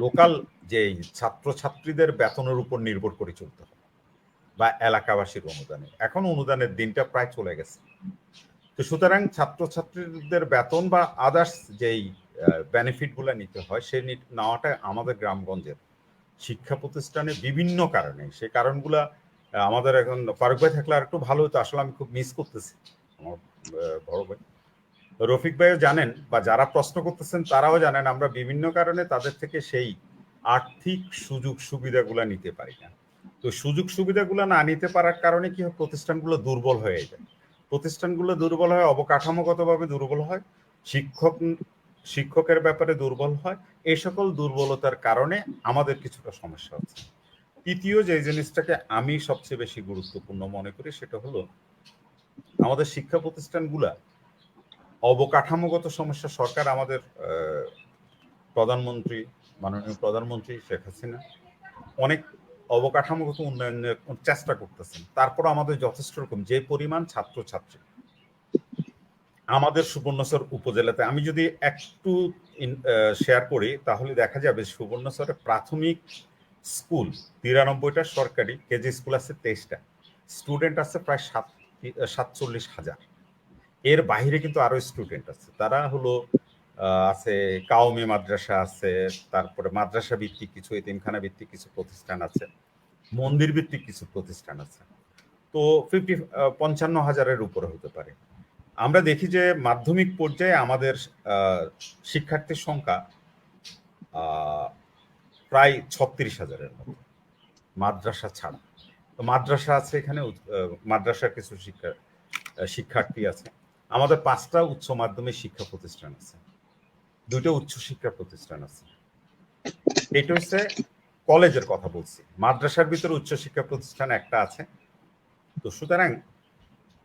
Speaker 3: লোকাল যে ছাত্রছাত্রীদের বেতনের উপর নির্ভর করে চলতে হবে বা এলাকাবাসীর অনুদানে। এখন অনুদানের দিনটা প্রায় চলে গেছে। তো সুতরাং ছাত্রছাত্রীদের বেতন বা আদার্স যেই বেনিফিট গুলা নিতে হয়, সেই নেওয়াটা আমাদের গ্রামগঞ্জের শিক্ষা প্রতিষ্ঠানে বিভিন্ন কারণে, সেই কারণগুলা আমাদের এখন ফারুক ভাই থাকলে আর একটু ভালো হতো। আসলে আমি খুব মিস করতেছি আমার বড় ভাই। রফিক ভাইও জানেন বা যারা প্রশ্ন করতেছেন তারাও জানেন, আমরা বিভিন্ন কারণে তাদের থেকে সেই আর্থিক সুযোগ সুবিধাগুলা নিতে পারি না। তো সুযোগ সুবিধাগুলো না নিতে পারার কারণে কি হয়, প্রতিষ্ঠানগুলো দুর্বল হয়ে যায়। প্রতিষ্ঠানগুলো দুর্বল হয়, অবকাঠামোগতভাবে দুর্বল হয়, শিক্ষকের ব্যাপারে দুর্বল হয়। এই সকল দুর্বলতার কারণে আমাদের কিছুটা সমস্যা হচ্ছে। তৃতীয় যে জিনিসটাকে আমি সবচেয়ে বেশি গুরুত্বপূর্ণ মনে করি সেটা হলো আমাদের শিক্ষা প্রতিষ্ঠানগুলা অবকাঠামোগত সমস্যা। সরকার আমাদের মাননীয় প্রধানমন্ত্রী শেখ হাসিনা অনেক অবকাঠামোগত উন্নয়নের চেষ্টা করতেছেন, তারপর আমাদের যথেষ্ট রকম যে পরিমাণ ছাত্রছাত্রী আমাদের সুবর্ণচর উপজেলাতে, আমি যদি একটু শেয়ার করি তাহলে দেখা যাবে সুবর্ণচরে প্রাথমিক স্কুল 93টা, সরকারি কেজি স্কুল আছে 23টা, স্টুডেন্ট আছে প্রায় 47,000। এর বাইরে কিন্তু আরো স্টুডেন্ট আছে, তারা হলো আছে কাওমি মাদ্রাসা আছে, তারপরে মাদ্রাসা ভিত্তিক কিছু, এতিমখানা ভিত্তিক কিছু প্রতিষ্ঠান আছে, মন্দির ভিত্তিক কিছু প্রতিষ্ঠান আছে। তো 55,000-এর উপরে হতে পারে। আমরা দেখি যে মাধ্যমিক পর্যায়ে আমাদের শিক্ষার্থীর সংখ্যা প্রায় 36,000-এর মতো, মাদ্রাসা ছাড়া। তো মাদ্রাসা আছে এখানে, মাদ্রাসার কিছু শিক্ষার্থী আছে। আমাদের 5টা উচ্চ মাধ্যমিক শিক্ষা প্রতিষ্ঠান আছে, 2টা উচ্চ শিক্ষা প্রতিষ্ঠান আছে। এটা হচ্ছে কলেজের কথা বলছি, মাদ্রাসার ভিতরে উচ্চ শিক্ষা প্রতিষ্ঠান একটা আছে। তো সুতরাং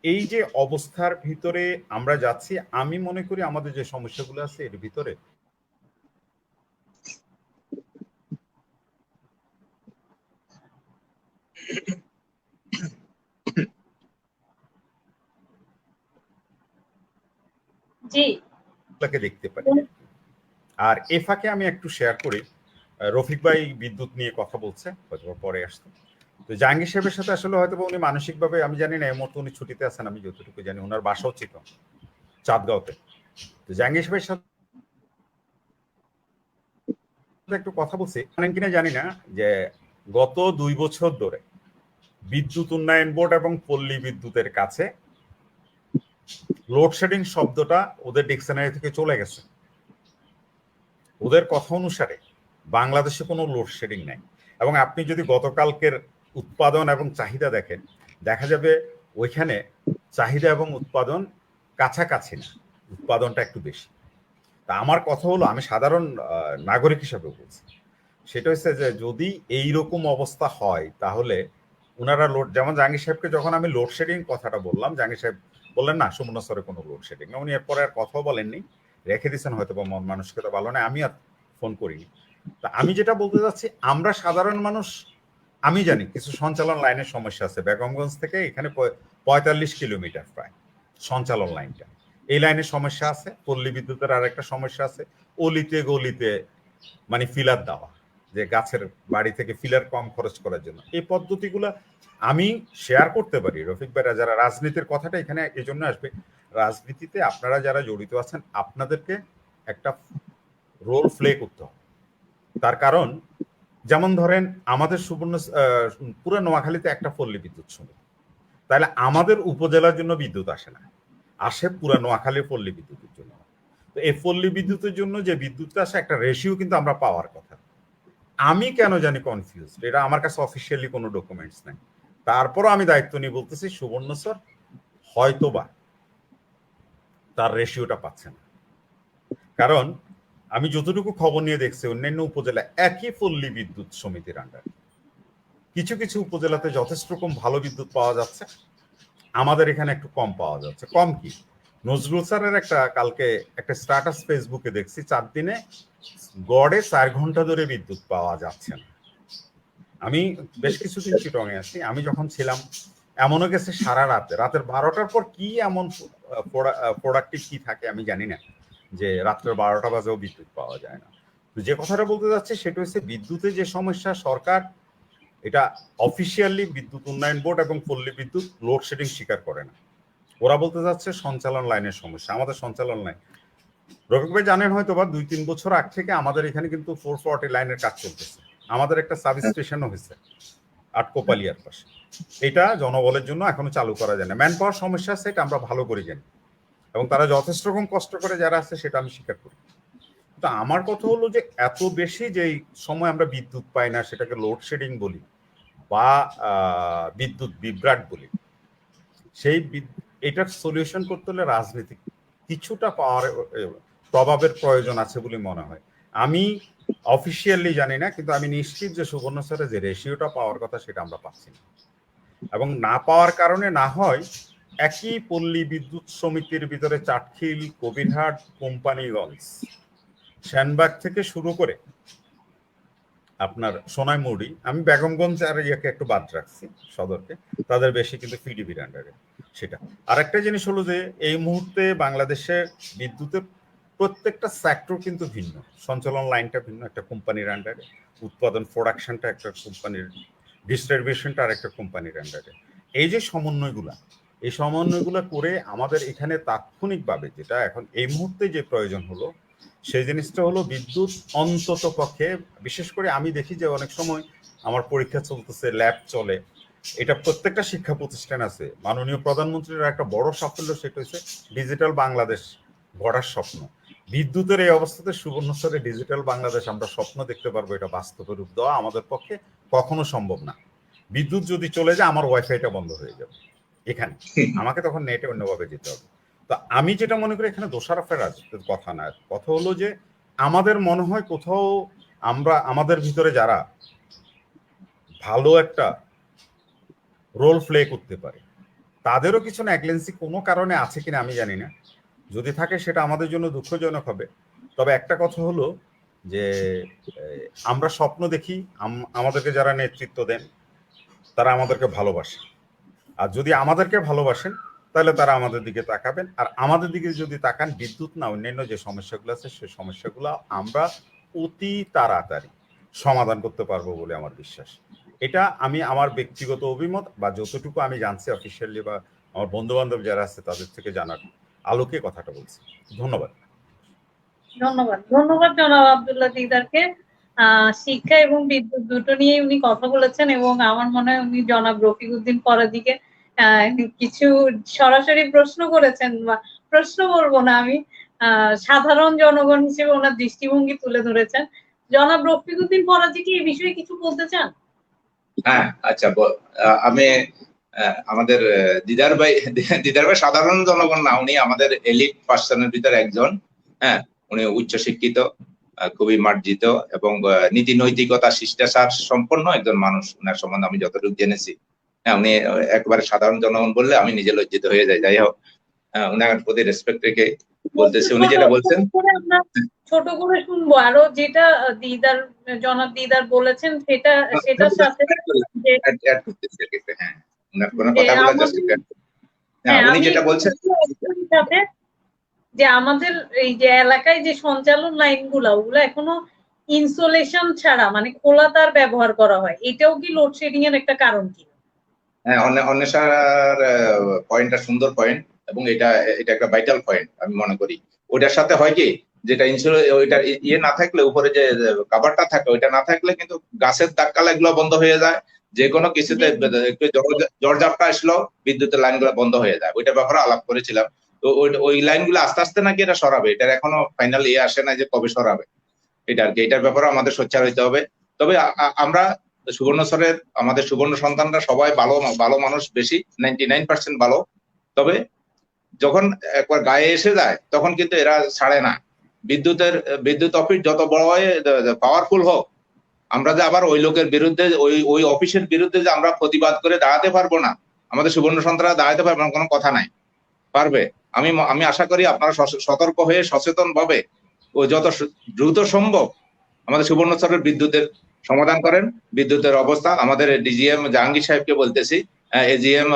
Speaker 3: এই যে অবস্থার ভিতরে আমরা যাচ্ছি, আমি মনে করি আমাদের যে সমস্যাগুলো আছে এর ভিতরে দেখতে পারি। আর এ ফাঁকে আমি একটু শেয়ার করি, রফিক ভাই বিদ্যুৎ নিয়ে কথা বলছে, হয়তো পরে আসতো। তো জাহাঙ্গীর সাহেবের সাথে আসলে হয়তো উনি মানসিকভাবে, আমি জানি না এই মুহূর্তে উনি ছুটিতে আছেন, আমি যতটুকু জানি ওনার বাসাও ছিল চাঁদগাঁওতে। তো জাহাঙ্গীর সাহেবের সাথে একটু কথা বলছি, জানেন কিনা জানি না, যে গত 2 বছর ধরে বিদ্যুৎ উন্নয়ন বোর্ড এবং পল্লী বিদ্যুতের কাছে লোডশেডিং শব্দটা ওদের ডিকশনারি থেকে চলে গেছে। ওদের কথা অনুসারে বাংলাদেশে কোনো লোডশেডিং নাই। এবং আপনি যদি গতকালকের উৎপাদন এবং চাহিদা দেখেন, দেখা যাবে ওইখানে চাহিদা এবং উৎপাদন কাছাকাছি না, উৎপাদনটা একটু বেশি। তা আমার কথা হলো, আমি সাধারণ নাগরিক হিসাবে বলছি, সেটা হচ্ছে যে যদি এইরকম অবস্থা হয় তাহলে ওনারা যেমন জাহাঙ্গীর সাহেবকে যখন আমি লোডশেডিং কথাটা বললাম, জাহাঙ্গীর সাহেব বললেন না সুমন স্যারের কোনো লোডশেডিং না, উনি এরপরে আর কথাও বলেননি, রেখে দিচ্ছেন হয়তো বা মন মানসিকতা ভালো না, আমি আর ফোন করিনি। তা আমি যেটা বলতে চাচ্ছি, আমরা সাধারণ মানুষ, আমি জানি কিছু সঞ্চালন লাইনের সমস্যা আছে, বেগমগঞ্জ থেকে এখানে 45 কিলোমিটার প্রায় সঞ্চালন লাইনটা, এই লাইনের সমস্যা আছে। পল্লী বিদ্যুতের আর একটা সমস্যা আছে, অলিতে গলিতে মানে ফিলার দেওয়া, যে গাছের বাড়ি থেকে ফিলার কম খরচ করার জন্য। এই পদ্ধতিগুলো আমি শেয়ার করতে পারি রফিক ভাইরা, যারা রাজনীতির কথাটা এখানে এই জন্য আসবে, রাজনীতিতে আপনারা যারা জড়িত আছেন আপনাদেরকে একটা রোল প্লে করতে হবে। তার কারণ যেমন ধরেন আমাদের পুরো নোয়াখালীতে একটা পল্লী বিদ্যুৎ সমিতি, তাহলে আমাদের উপজেলার জন্য বিদ্যুৎ আসে না, আসে পুরো নোয়াখালীর পল্লী বিদ্যুতের জন্য। তো এই পল্লী বিদ্যুতের জন্য যে বিদ্যুৎটা আসে একটা রেশিও কিন্তু আমরা পাওয়ার কথা। আমি কেন জানি কনফিউজ, এটা আমার কাছে অফিসিয়ালি কোনো ডকুমেন্টস নাই, তারপরও আমি দায়িত্ব নিয়ে বলতেছি সুবর্ণ স্যার হয়তোবা তার রেশিওটা পাচ্ছে না। কারণ আমি যতটুকু খবর নিয়ে দেখছি অন্যান্য উপজেলা একই পল্লী বিদ্যুৎ সমিতির আন্ডারে কিছু কিছু উপজেলাতে যথেষ্ট রকম ভালো বিদ্যুৎ পাওয়া যাচ্ছে, আমাদের এখানে একটু কম পাওয়া যাচ্ছে। কম কি, নজরুল স্যারের কালকে একটা স্ট্যাটাস ফেসবুকে দেখছি 4 দিনে গড়ে 4 ঘন্টা ধরে বিদ্যুৎ পাওয়া যাচ্ছে না। আমি বেশ কিছুদিন চিটংয়ে আছি, আমি যখন ছিলাম এমনও গেছে সারা রাতের 12টার পর কি এমন প্রোডাক্টিভ কি থাকে আমি জানি না, যে রাত্রের 12টা বাজেও বিদ্যুৎ পাওয়া যায় না। তো যে কথাটা বলতে যাচ্ছে সেটা হচ্ছে বিদ্যুতের যে সমস্যা, সরকার এটা অফিসিয়ালি বিদ্যুৎ উন্নয়ন বোর্ড এবং পল্লী বিদ্যুৎ লোডশেডিং স্বীকার করে না। ওরা বলতে যাচ্ছে সঞ্চালন লাইনের সমস্যা। আমাদের সঞ্চালন লাইন রফিক ভাই জানেন হয়তো বা 2-3 বছর আগ থেকে আমাদের এখানে কিন্তু 440 লাইনের কাজ চলতেছে। আমাদের একটা সাব স্টেশনও হয়েছে আটকোপালিয়ার পাশে, এটা জনবলের জন্য এখনো চালু করা যায় না। ম্যান পাওয়ার সমস্যা আছে, এটা আমরা ভালো করে জানি, এবং তারা যথেষ্ট রকম কষ্ট করে যারা আছে সেটা আমি স্বীকার করি। তো আমার কথা হলো যে এত বেশি যেই সময় আমরা বিদ্যুৎ পাই না, সেটাকে লোডশেডিং বলি বা বিদ্যুৎ বিভ্রাট বলি, সেই এটার সলিউশন করতে হলে রাজনীতিক কিছুটা পাওয়ার প্রভাবের প্রয়োজন আছে বলে মনে হয়। আমি অফিসিয়ালি জানি না, কিন্তু আমি নিশ্চিত যে সুবর্ণ স্যারের যে রেশিওটা পাওয়ার কথা সেটা আমরা পাচ্ছি না, এবং না পাওয়ার কারণে না হয় একই পল্লী বিদ্যুৎ সমিতির ভিতরে চাটখিল, কবিরহাট, কোম্পানিগঞ্জ, শ্যানবাগ থেকে শুরু করে আপনার সোনাইমুড়ি, আমি বেগমগঞ্জ আর ইয়াকে একটু বাদ রাখছি সদরকে, তাদের বেশি কিন্তু পিডিবির আন্ডারে। সেটা আরেকটা জিনিস হলো যে এই মুহূর্তে বাংলাদেশের বিদ্যুতের প্রত্যেকটা সেক্টর কিন্তু ভিন্ন, সঞ্চালন লাইনটা ভিন্ন, একটা কোম্পানির আন্ডারে, উৎপাদন প্রোডাকশনটা একটা কোম্পানির, ডিস্ট্রিবিউশনটা আর একটা কোম্পানির আন্ডারে। এই যে সমন্বয়গুলা, এই সমন্বয়গুলো করে আমাদের এখানে তাৎক্ষণিকভাবে যেটা এখন এই মুহূর্তে যে প্রয়োজন হলো সেই জিনিসটা হলো বিদ্যুৎ অন্তত পক্ষে। বিশেষ করে আমি দেখি যে অনেক সময় আমার পরীক্ষা চলতেছে, ল্যাব চলে, এটা প্রত্যেকটা শিক্ষা প্রতিষ্ঠান আছে। মাননীয় প্রধানমন্ত্রীর একটা বড় সাফল্য, সেটা হচ্ছে ডিজিটাল বাংলাদেশ গড়ার স্বপ্ন। বিদ্যুতের এই অবস্থাতে সুবর্ণ স্যারে ডিজিটাল বাংলাদেশ আমরা স্বপ্ন দেখতে পারবো, এটা বাস্তবে রূপ দেওয়া আমাদের পক্ষে কখনো সম্ভব না। বিদ্যুৎ যদি চলে যায় আমার ওয়াইফাইটা বন্ধ হয়ে যাবে এখানে, আমাকে তখন নেটে অন্যভাবে যেতে হবে। তো আমি যেটা মনে করি এখানে দোষারোপের রাজনীতির কথা না, কথা হলো যে আমাদের মনে হয় কোথাও আমরা আমাদের ভিতরে যারা ভালো একটা রোল প্লে করতে পারে তাদেরও কিছু নেগলেন্সি কোনো কারণে আছে কিনা আমি জানি না, যদি থাকে সেটা আমাদের জন্য দুঃখজনক হবে। তবে একটা কথা হলো যে আমরা স্বপ্ন দেখি, আমাদেরকে যারা নেতৃত্ব দেন তারা আমাদেরকে ভালোবাসে, আর যদি আমাদেরকে ভালোবাসেন তাহলে তারা আমাদের দিকে তাকাবেন, আর আমাদের দিকে যদি তাকান বিদ্যুৎ না অন্যান্য যে সমস্যাগুলো আছে সেই সমস্যাগুলো আমরা অতি তাড়াতাড়ি সমাধান করতে পারবো বলে আমার বিশ্বাস। এটা আমি আমার ব্যক্তিগত অভিমত বা যতটুকু আমি জানছি অফিসিয়ালি বা আমার বন্ধু বান্ধব যারা আছে তাদের থেকে জানার আলোকে কথাটা বলছি। ধন্যবাদ।
Speaker 1: ধন্যবাদ, ধন্যবাদ জনাব আব্দুল্লাহ দিদারকে। শিক্ষা এবং বিদ্যুৎ দুটো নিয়ে উনি কথা বলেছেন, এবং আমার মনে হয় উনি জনাব রফিকুদ্দিন ফরাজিকে কিছু সরাসরি প্রশ্ন করেছেন, বা প্রশ্ন বলবো না আমি, সাধারণ জনগণ হিসেবে ওনার দৃষ্টিভঙ্গি তুলে ধরেছেন। জনাব রফিকুদ্দিন ফরাজি কি এই বিষয়ে কিছু বলতে চান?
Speaker 2: হ্যাঁ আচ্ছা আমি আমাদের দিদার ভাই সাধারণ জনগণ না, উনি আমাদের এলিট পার্সনের ভিতরে একজন। হ্যাঁ, উনি উচ্চ শিক্ষিত, খুবই মার্জিত এবং নীতি নৈতিকতা শিষ্টাচার সম্পন্ন একজন মানুষ। উনার সম্বন্ধে আমি যতটুকু জেনেছি, হ্যাঁ উনি একবারে সাধারণ জনগণ বললে আমি নিজে লজ্জিত হয়ে যাই। যাই হোক, উনার প্রতি রেসপেক্ট রেখে বলতেছি, উনি যেটা বলছেন
Speaker 1: ছোট করে শুনবো আরো, যেটা জনাব দিদার বলেছেন সেটা সেটার সাথে
Speaker 2: অ্যাড করতেছি আর কি। হ্যাঁ, উনার কোনো কথাগুলো জাস্ট হ্যাঁ উনি যেটা বলছেন
Speaker 1: যে আমাদের এই যে এলাকায় যে সঞ্চালন লাইনগুলো, ওগুলো এখনো ইনসুলেশন ছাড়া মানে খোলা তার ব্যবহার করা হয়, এটাও কি লোডশেডিং এর একটা কারণ কি?
Speaker 2: হ্যাঁ, অন্বেষার পয়েন্টটা সুন্দর পয়েন্ট, এবং এটা একটা ভাইটাল পয়েন্ট আমি মনে করি। ওইটার সাথে হয় কি, যেটা ওইটার ইয়ে না থাকলে, উপরে যে কাভারটা থাকে ওইটা না থাকলে কিন্তু গাছের ধাক্কা এগুলো বন্ধ হয়ে যায়। যে কোনো কিছুতে একটু ঝড়ঝাপটা আসলো বিদ্যুতের লাইনগুলো বন্ধ হয়ে যায়। ওইটার ব্যাপারে আলাপ করেছিলাম। তো ওই লাইনগুলো আস্তে আস্তে নাকি এটা সরাবে, এটার এখনো ফাইনাল ইয়ে আসে না যে কবে সরাবে। এটা আর কি, এটার ব্যাপারে আমাদের সোচ্চার হইতে হবে। তবে আমরা সুবর্ণচরের আমাদের সুবর্ণ সন্তানরা সবাই ভালো মানুষ, বেশি 99% ভালো। তবে যখন একবার গায়ে এসে যায় তখন কিন্তু এরা ছাড়ে না। বিদ্যুৎ অফিস যত বড় হয়, পাওয়ারফুল হোক, আমরা যে আবার ওই লোকের বিরুদ্ধে, ওই অফিসের বিরুদ্ধে যে আমরা প্রতিবাদ করে দাঁড়াতে পারবো না, আমাদের সুবর্ণ সন্তানরা দাঁড়াতে পারবে না, কোনো কথা নাই, পারবে। আমি আশা করি আপনারা সতর্ক হয়ে সচেতন ভাবে ও যত দ্রুত সম্ভব আমাদের সুবর্ণচরের বিদ্যুতের সমাধান করেন। বিদ্যুতের অবস্থা আমাদের ডিজিএম জাহাঙ্গীর সাহেবকে বলতেছি, এজিএম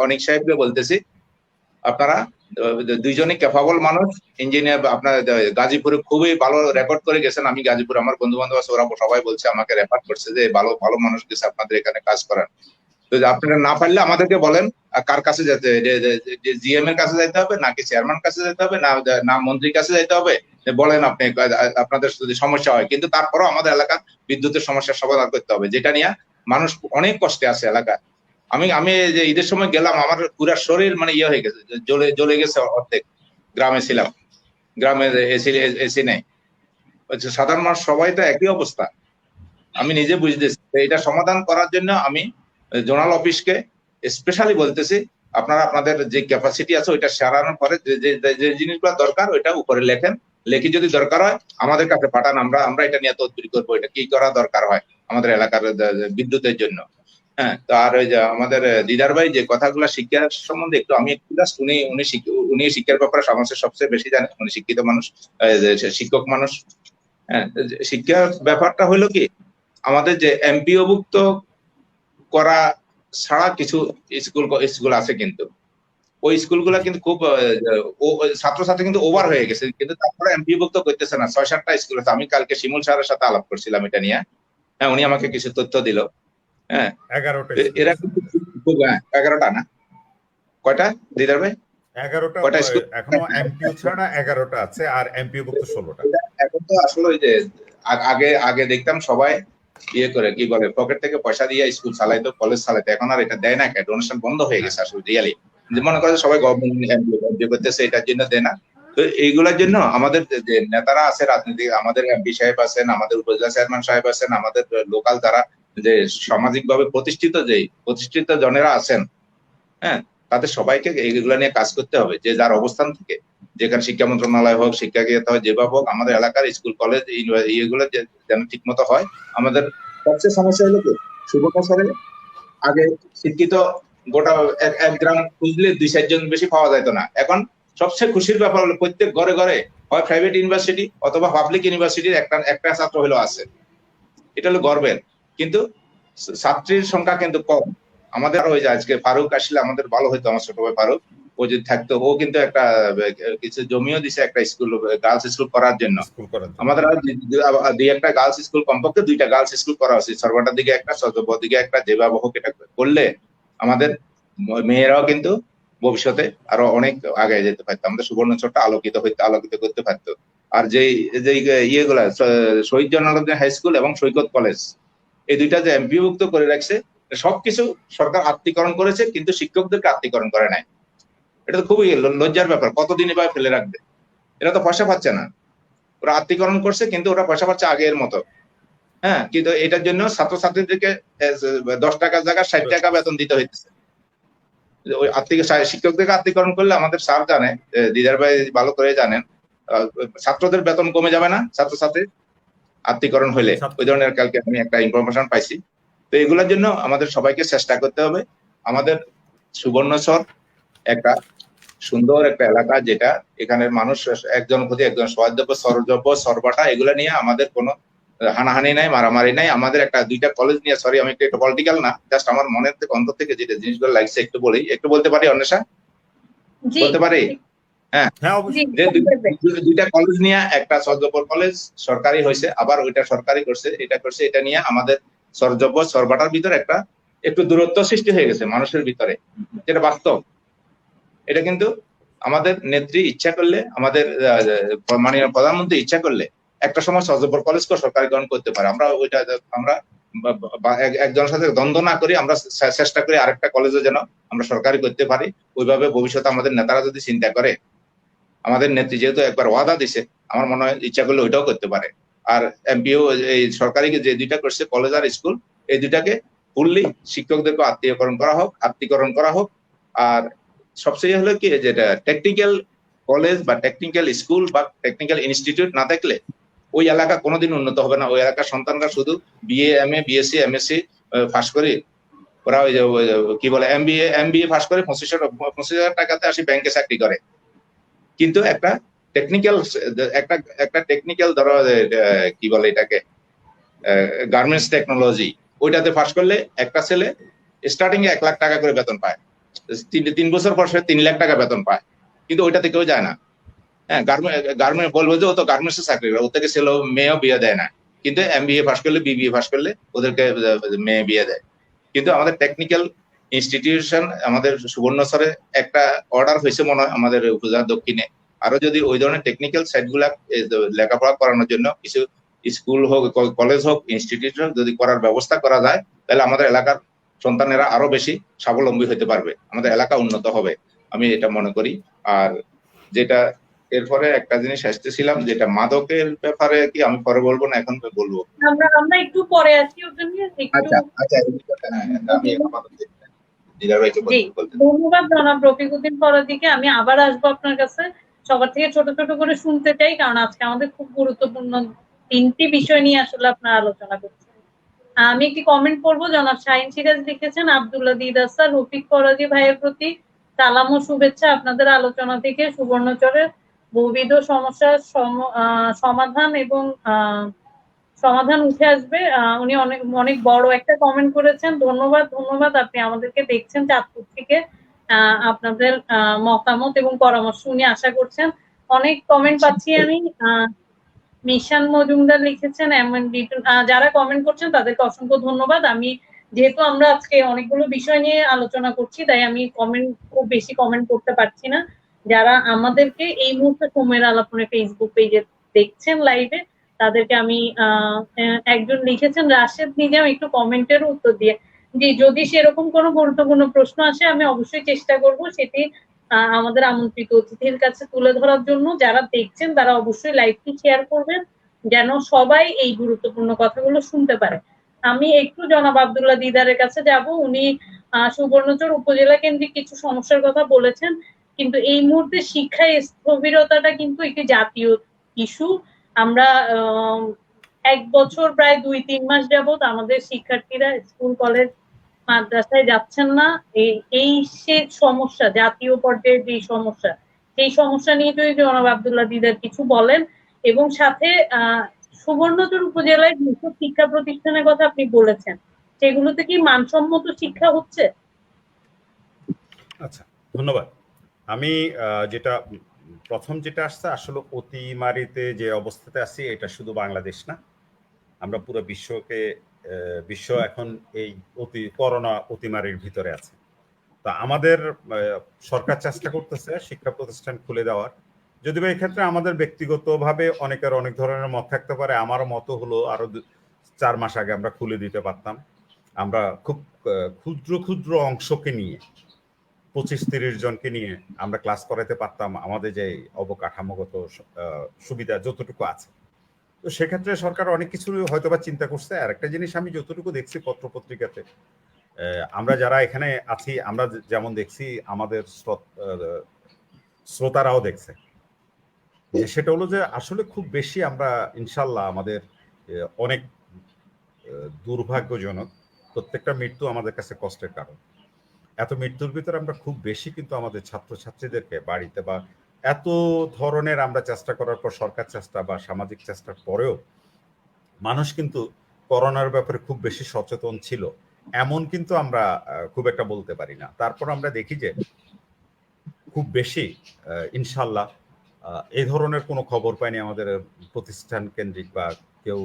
Speaker 2: অনেক সাহেবকে বলতেছি, আপনারা দুইজনই ক্যাপাবল মানুষ, ইঞ্জিনিয়ার। আপনার গাজীপুরে খুবই ভালো রেকর্ড করে গেছেন। আমি গাজীপুর, আমার বন্ধু বান্ধব আছে, ওরা সবাই বলছে, আমাকে রেফার করছে যে ভালো ভালো মানুষ গেছে আপনাদের এখানে কাজ করার। তো আপনারা না পারলে আমাদেরকে বলেন কার কাছে যেতে, জিএম এর কাছে যেতে হবে, নাকি চেয়ারম্যান কাছে যেতে হবে, না মন্ত্রীর কাছে যেতে হবে, বলেন আপনি আপনাদের যদি সমস্যা হয়। কিন্তু তারপরও আমাদের এলাকার বিদ্যুতের সমস্যার সমাধান করতে হবে, যেটা নিয়ে মানুষ অনেক কষ্টে আছে এলাকায়। আমি যে ঈদের সময় গেলাম, আমার পুরো শরীর মানে ইয়ে হয়ে গেছে, জ্বলে গেছে অর্ধেক। গ্রামে ছিলাম, গ্রামের এসি নেই, সাধারণ মানুষ সবাই তো একই অবস্থা। আমি নিজে বুঝতেছি। এটা সমাধান করার জন্য আমি জোনাল অফিসকে স্পেশালি বলতেছি, আপনারা আপনাদের যে ক্যাপাসিটি আছে ওইটা সারানোর পরে যে জিনিসগুলো দরকার ওইটা উপরে লেখেন, লেখি যদি দরকার হয় আমাদের কাছে পাঠান, আমরা এটা নিয়ে তদবির করবো, এটা কি করা দরকার হয় আমাদের এলাকার বিদ্যুতের জন্য। হ্যাঁ, তো আর ওই যে আমাদের দিদার ভাই যে কথাগুলো শিক্ষার সম্বন্ধে একটু আমি একটু জাস্ট, উনি শিক্ষার ব্যাপারে সমস্যা সবচেয়ে বেশি জানেন, উনি শিক্ষিত মানুষ, শিক্ষক মানুষ। হ্যাঁ, শিক্ষার ব্যাপারটা হলো কি, আমাদের যে এমপিওভুক্ত করা ছাড়া কিছু স্কুল আছে, কিন্তু ওই স্কুলগুলা কিন্তু খুব ছাত্রছাত্রী কিন্তু ওভার হয়ে গেছে, কিন্তু তারপরে এমপিওভুক্ত করতেছে না। 6-7টা স্কুল আছে। আমি কালকে শিমুল স্যারের সাথে আলাপ করছিলাম এটা নিয়ে। হ্যাঁ, উনি আমাকে কিছু তথ্য দিল। হ্যাঁ,
Speaker 3: 11টা
Speaker 2: এরা কিন্তু 11টা না, কয়টা দিদার ভাই?
Speaker 3: 11টা
Speaker 2: কয়টা স্কুল
Speaker 3: এখনো এমপিও ছাড়া 11টা আছে, আর এমপিও ভুক্ত 16টা।
Speaker 2: এখন তো আসলে ওই যে আগে দেখতাম সবাই ইয়ে করে, কি বলে, পকেট থেকে পয়সা দিয়ে স্কুল চালাইতো, কলেজ চালাইতো। এখন আর এটা দেয় না, ডোনেশন বন্ধ হয়ে গেছে আসলে রিয়ালি। যে মনে করে সবাই গভর্নমেন্ট করতেছে, এটার জন্য দেয় না। তো এইগুলোর জন্য আমাদের যে নেতারা আছে রাজনীতি, আমাদের এমপি সাহেব আছেন, আমাদের উপজেলা চেয়ারম্যান সাহেব আছেন, আমাদের লোকাল যারা যে সামাজিক ভাবে প্রতিষ্ঠিত জনেরা আছেন, হ্যাঁ, তাদের সবাইকে এইগুলো নিয়ে কাজ করতে হবে। যে যার অবস্থান থেকে, যেখানে শিক্ষা মন্ত্রণালয় হোক, শিক্ষা হয়, যেভাবে হোক, আমাদের এলাকার স্কুল কলেজ ইয়েগুলো যেন ঠিক মতো হয়। আমাদের সবচেয়ে সমস্যা হলো কি, সুবর্ণচরে আগে শিক্ষিত গোটা এক গ্রাম খুঁজলে 2-4 জন বেশি পাওয়া যেত না। এখন সবচেয়ে খুশির ব্যাপার হলো প্রত্যেক ঘরে ঘরে হয় প্রাইভেট ইউনিভার্সিটি অথবা পাবলিক ইউনিভার্সিটির একটা ছাত্র হলেও আছে। এটা হলো গর্বের। কিন্তু ছাত্রীর সংখ্যা কিন্তু কম। আমাদের ওই যে আজকে ফারুক আসলে আমাদের ভালো হইতো, আমার ছোট ভাই ফারুক, ও যদি থাকতো, ও কিন্তু একটা কিছু জমিও দিছে একটা স্কুল, গার্লস স্কুল করার জন্য। আমাদের দুই একটা গার্লস স্কুল, কমপক্ষে 2টা গার্লস স্কুল করা উচিত, সর্বটার দিকে একটা, সর্বর দিকে একটা, যেভাবে হোক এটা করলে আমাদের মেয়েরাও কিন্তু ভবিষ্যতে আরো অনেক আগে যেতে পারতো, আমাদের সুবর্ণচরটা আলোকিত করতে পারতো। আর যে ইয়েগুলা শহীদ জয়নুলাবদিন হাই স্কুল এবং সৈকত কলেজ, এই দুইটা যে এমপিভুক্ত করে রাখছে, সবকিছু সরকার আত্মীকরণ করেছে, কিন্তু শিক্ষকদেরকে আত্মীকরণ করে নাই। এটা তো খুবই লজ্জার ব্যাপার। কতদিন এভাবে ফেলে রাখবে? এরা তো পয়সা পাচ্ছে না, ওরা আত্মীকরণ করছে কিন্তু ওরা পয়সা পাচ্ছে আগের মতো। হ্যাঁ, কিন্তু এটার জন্য ছাত্রছাত্রীদেরকে 10 টাকার জায়গায় 60 টাকা বেতন দিতে হইতেছে। ওই শিক্ষকদেরকে আত্মীকরণ করলে আমাদের স্যার জানে, দিদার ভাই ভালো করে জানেন, ছাত্রদের বেতন কমে যাবে না ছাত্রছাত্রীর আত্মীকরণ হইলে। ওই ধরনের কালকে আমি একটা ইনফরমেশন পাইছি। তো এগুলোর জন্য আমাদের সবাইকে চেষ্টা করতে হবে। আমাদের সুবর্ণচর একটা সুন্দর একটা এলাকা, যেটা এখানের মানুষ একজন প্রতি একজন সহযোগ্য সরযোগ্য সরবাটা এগুলো নিয়ে আমাদের কোনো হানাহানি নাই, মারামারি নাই। আমাদের একটা 2টা কলেজ নিয়ে, সরি আমি একটু পলিটিক্যাল না, জাস্ট আমার মনের থেকে অন্তর থেকে যেটা জিনিসগুলো লাগছে একটু বলতে পারি অন্বেষা, বলতে পারি? হ্যাঁ, যে 2টা কলেজ নিয়ে একটা সরজব্বর কলেজ সরকারি হয়েছে, আবার ওইটা সরকারি করছে, এটা নিয়ে আমাদের সরজব্বর সরবাটার ভিতরে একটু দূরত্ব সৃষ্টি হয়ে গেছে মানুষের ভিতরে, যেটা বাস্তব। এটা কিন্তু আমাদের নেত্রী ইচ্ছা করলে, আমাদের মাননীয় প্রধানমন্ত্রী ইচ্ছা করলে একটা সময় সরজব্বর কলেজকে সরকারিকরণ করতে পারে। আমরা একজনের সাথে দ্বন্দ্ব না করি, আমরা চেষ্টা করি আরেকটা কলেজে যেন আমরা সরকারি করতে পারি। ওইভাবে ভবিষ্যতে আমাদের নেতারা যদি চিন্তা করে, আমাদের নেত্রী যেহেতু একবার ওয়াদা দিছে, আমার মনে হয় ইচ্ছা করলে ওইটাও করতে পারে। আর এমপিও এই সরকারি যে 2টা করছে কলেজ আর স্কুল, এই 2টাকে ফুললি শিক্ষকদেরকে আত্মীকরণ করা হোক। আর সবচেয়ে হলো কি, যেটা টেকনিক্যাল কলেজ বা টেকনিক্যাল স্কুল বা টেকনিক্যাল ইনস্টিটিউট না থাকলে ওই এলাকা কোনোদিন উন্নত হবে না। ওই এলাকার সন্তানরা শুধু BA, MA, BSc, MSc pass করে ওরা ওই যে কি বলে এমবিএ পাস করে 25,000 টাকাতে আসি ব্যাংকে চাকরি করে। কিন্তু একটা টেকনিক্যাল ধরো কি বলে এটাকে, গার্মেন্টস টেকনোলজি, ওইটাতে পাস করলে একটা ছেলে স্টার্টিং এ 1 লাখ টাকা করে বেতন পায়, 3 বছর পর সে 3 লাখ টাকা বেতন পায়। কিন্তু ওইটাতে কেউ যায় না। হ্যাঁ, গার্মেন্ট বলবো যে ও তো গার্মেন্টসে চাকরি করে, ও থেকে ছেলে মেয়েও বিয়ে দেয় না। কিন্তু এমবিএ পাস করলে, বিবিএ পাস করলে ওদেরকে মেয়ে বিয়ে দেয়। কিন্তু আমাদের টেকনিক্যাল ইনস্টিটিউশন আমাদের সুবর্ণচরে একটা অর্ডার হয়েছে মনে হয় আমাদের উপজেলা দক্ষিণে। আরো যদি ওই ধরনের টেকনিক্যাল সাইট গুলা লেখাপড়া করানোর জন্য কিছু স্কুল হোক, কলেজ হোক, ইনস্টিটিউট হোক যদি করার ব্যবস্থা করা যায়, তাহলে আমাদের এলাকার সন্তানেরা আরো বেশি স্বাবলম্বী হতে পারবে, আমাদের এলাকা উন্নত হবে, আমি এটা মনে করি। আর যেটা এরপরে একটা জিনিস আসতেছিলাম, যেটা মাদকের ব্যাপারে কি আমি পরে বলবো না এখন বলবো?
Speaker 1: আমরা একটু পরে আসি ওটা নিয়ে।
Speaker 2: আচ্ছা, আমি
Speaker 1: ধন্যবাদ জনাব রফিকুদ্দিন ফরাদীকে। আমি আবার আসবো আপনার কাছে, সবার থেকে ছোট ছোট করে শুনতে চাই, কারণ আজকে আমাদের খুব গুরুত্বপূর্ণ 3টি বিষয় নিয়ে আসলে আপনারা আলোচনা করছেন। আমি একটি কমেন্ট করবো। জনাব শাহিন সিরাজ লিখেছেন, আব্দুল্লাহ দিদার স্যার, রফিক ফরাদী ভাইয়ের প্রতি সালাম ও শুভেচ্ছা। আপনাদের আলোচনা থেকে সুবর্ণচরের বহুবিধ সমস্যার সমাধান এবং সমাধান উঠে আসবে। উনি অনেক বড় একটা কমেন্ট করেছেন। ধন্যবাদ। আপনি আমাদেরকে দেখছেন চাঁদপুর থেকে। আপনাদের মতামত এবং পরামর্শ উনি আশা করছেন। অনেক কমেন্ট পাচ্ছি আমি। মিশান মজুমদার লিখেছেন, যারা কমেন্ট করছেন তাদেরকে অসংখ্য ধন্যবাদ। আমি যেহেতু আমরা আজকে অনেকগুলো বিষয় নিয়ে আলোচনা করছি, তাই আমি খুব বেশি কমেন্ট করতে পারছি না। যারা আমাদেরকে এই মুহূর্তে সময়ের আলাপনে ফেসবুক পেজে দেখছেন লাইভে, তাদেরকে আমি একজন লিখেছেন রাশেদ নিজাম, একটু কমেন্টের উত্তর দিয়ে। জি, যদি সেরকম কোনো গুরুত্বপূর্ণ প্রশ্ন আসে আমি অবশ্যই চেষ্টা করব সেটি আমাদের আমন্ত্রিত অতিথির কাছে তুলে ধরার জন্য। যারা দেখছেন তারা অবশ্যই লাইভটি শেয়ার করবেন, যেন সবাই এই গুরুত্বপূর্ণ কথাগুলো শুনতে পারে। আমি একটু জনাব আব্দুল্লাহ দিদারের কাছে যাব। উনি সুবর্ণচর উপজেলা কেন্দ্রিক কিছু সমস্যার কথা বলেছেন, কিন্তু এই মুহূর্তে শিক্ষায় স্থবিরতাটা কিন্তু একটি জাতীয় ইস্যু। আমরা 1 বছর প্রায় 2-3 মাস যাবত আমাদের শিক্ষার্থীরা স্কুল, কলেজ, মাদ্রাসায় যাচ্ছেন না। এই সে সমস্যা, জাতীয় পর্যায়ে যে সমস্যা, সেই সমস্যা নিয়ে যদি জনাব আব্দুল্লাহ দিদার কিছু বলেন, এবং সাথে সুবর্ণচর উপজেলায় যেসব শিক্ষা প্রতিষ্ঠানের কথা আপনি বলেছেন, সেগুলোতে কি মানসম্মত শিক্ষা হচ্ছে?
Speaker 3: আচ্ছা, ধন্যবাদ। আমি যেটা প্রথম যেটা আসছে, আসলে অতিমারিতে যে অবস্থাতে আছি এটা শুধু বাংলাদেশ না, আমরা পুরো বিশ্ব এখন এই করোনা অতিমারির ভিতরে আছে। তা আমাদের সরকার চেষ্টা করতেছে শিক্ষা প্রতিষ্ঠান খুলে দেওয়ার। যদিও এই ক্ষেত্রে আমাদের ব্যক্তিগতভাবে অনেকের অনেক ধরনের মত থাকতে পারে। আমারও মত হলো আরো 4 মাস আগে আমরা খুলে দিতে পারতাম। আমরা খুব ক্ষুদ্র অংশকে নিয়ে 25-30 জনকে নিয়ে আমরা ক্লাস করাতে পারতাম, আমাদের যে অবকাঠামোগত সুবিধা যতটুকু আছে। তো সেক্ষেত্রে সরকার অনেক কিছু হয়তোবা চিন্তা করছে। আর একটা জিনিস আমি যতটুকু দেখছি পত্র পত্রিকাতে, আমরা যারা এখানে আছি আমরা যেমন দেখছি, আমাদের শ্রোতারাও দেখছে, যে সেটা হলো যে আসলে খুব বেশি আমরা ইনশাল্লাহ আমাদের অনেক দুর্ভাগ্যজনক, প্রত্যেকটা মৃত্যু আমাদের কাছে কষ্টের কারণ। এত মৃত্যুর ভিতরে আমরা খুব বেশি কিন্তু আমাদের ছাত্রছাত্রীদেরকে বাড়িতে বা এত ধরনের আমরা চেষ্টা করার পর, সরকার চেষ্টা বা সামাজিক চেষ্টার পরেও মানুষ কিন্তু করোনার ব্যাপারে খুব বেশি সচেতন ছিল এমন কিন্তু আমরা খুব একটা বলতে পারি না। তারপর আমরা দেখি যে খুব বেশি ইনশাল্লাহ এই ধরনের কোনো খবর পাইনি আমাদের প্রতিষ্ঠান কেন্দ্রিক বা কেউ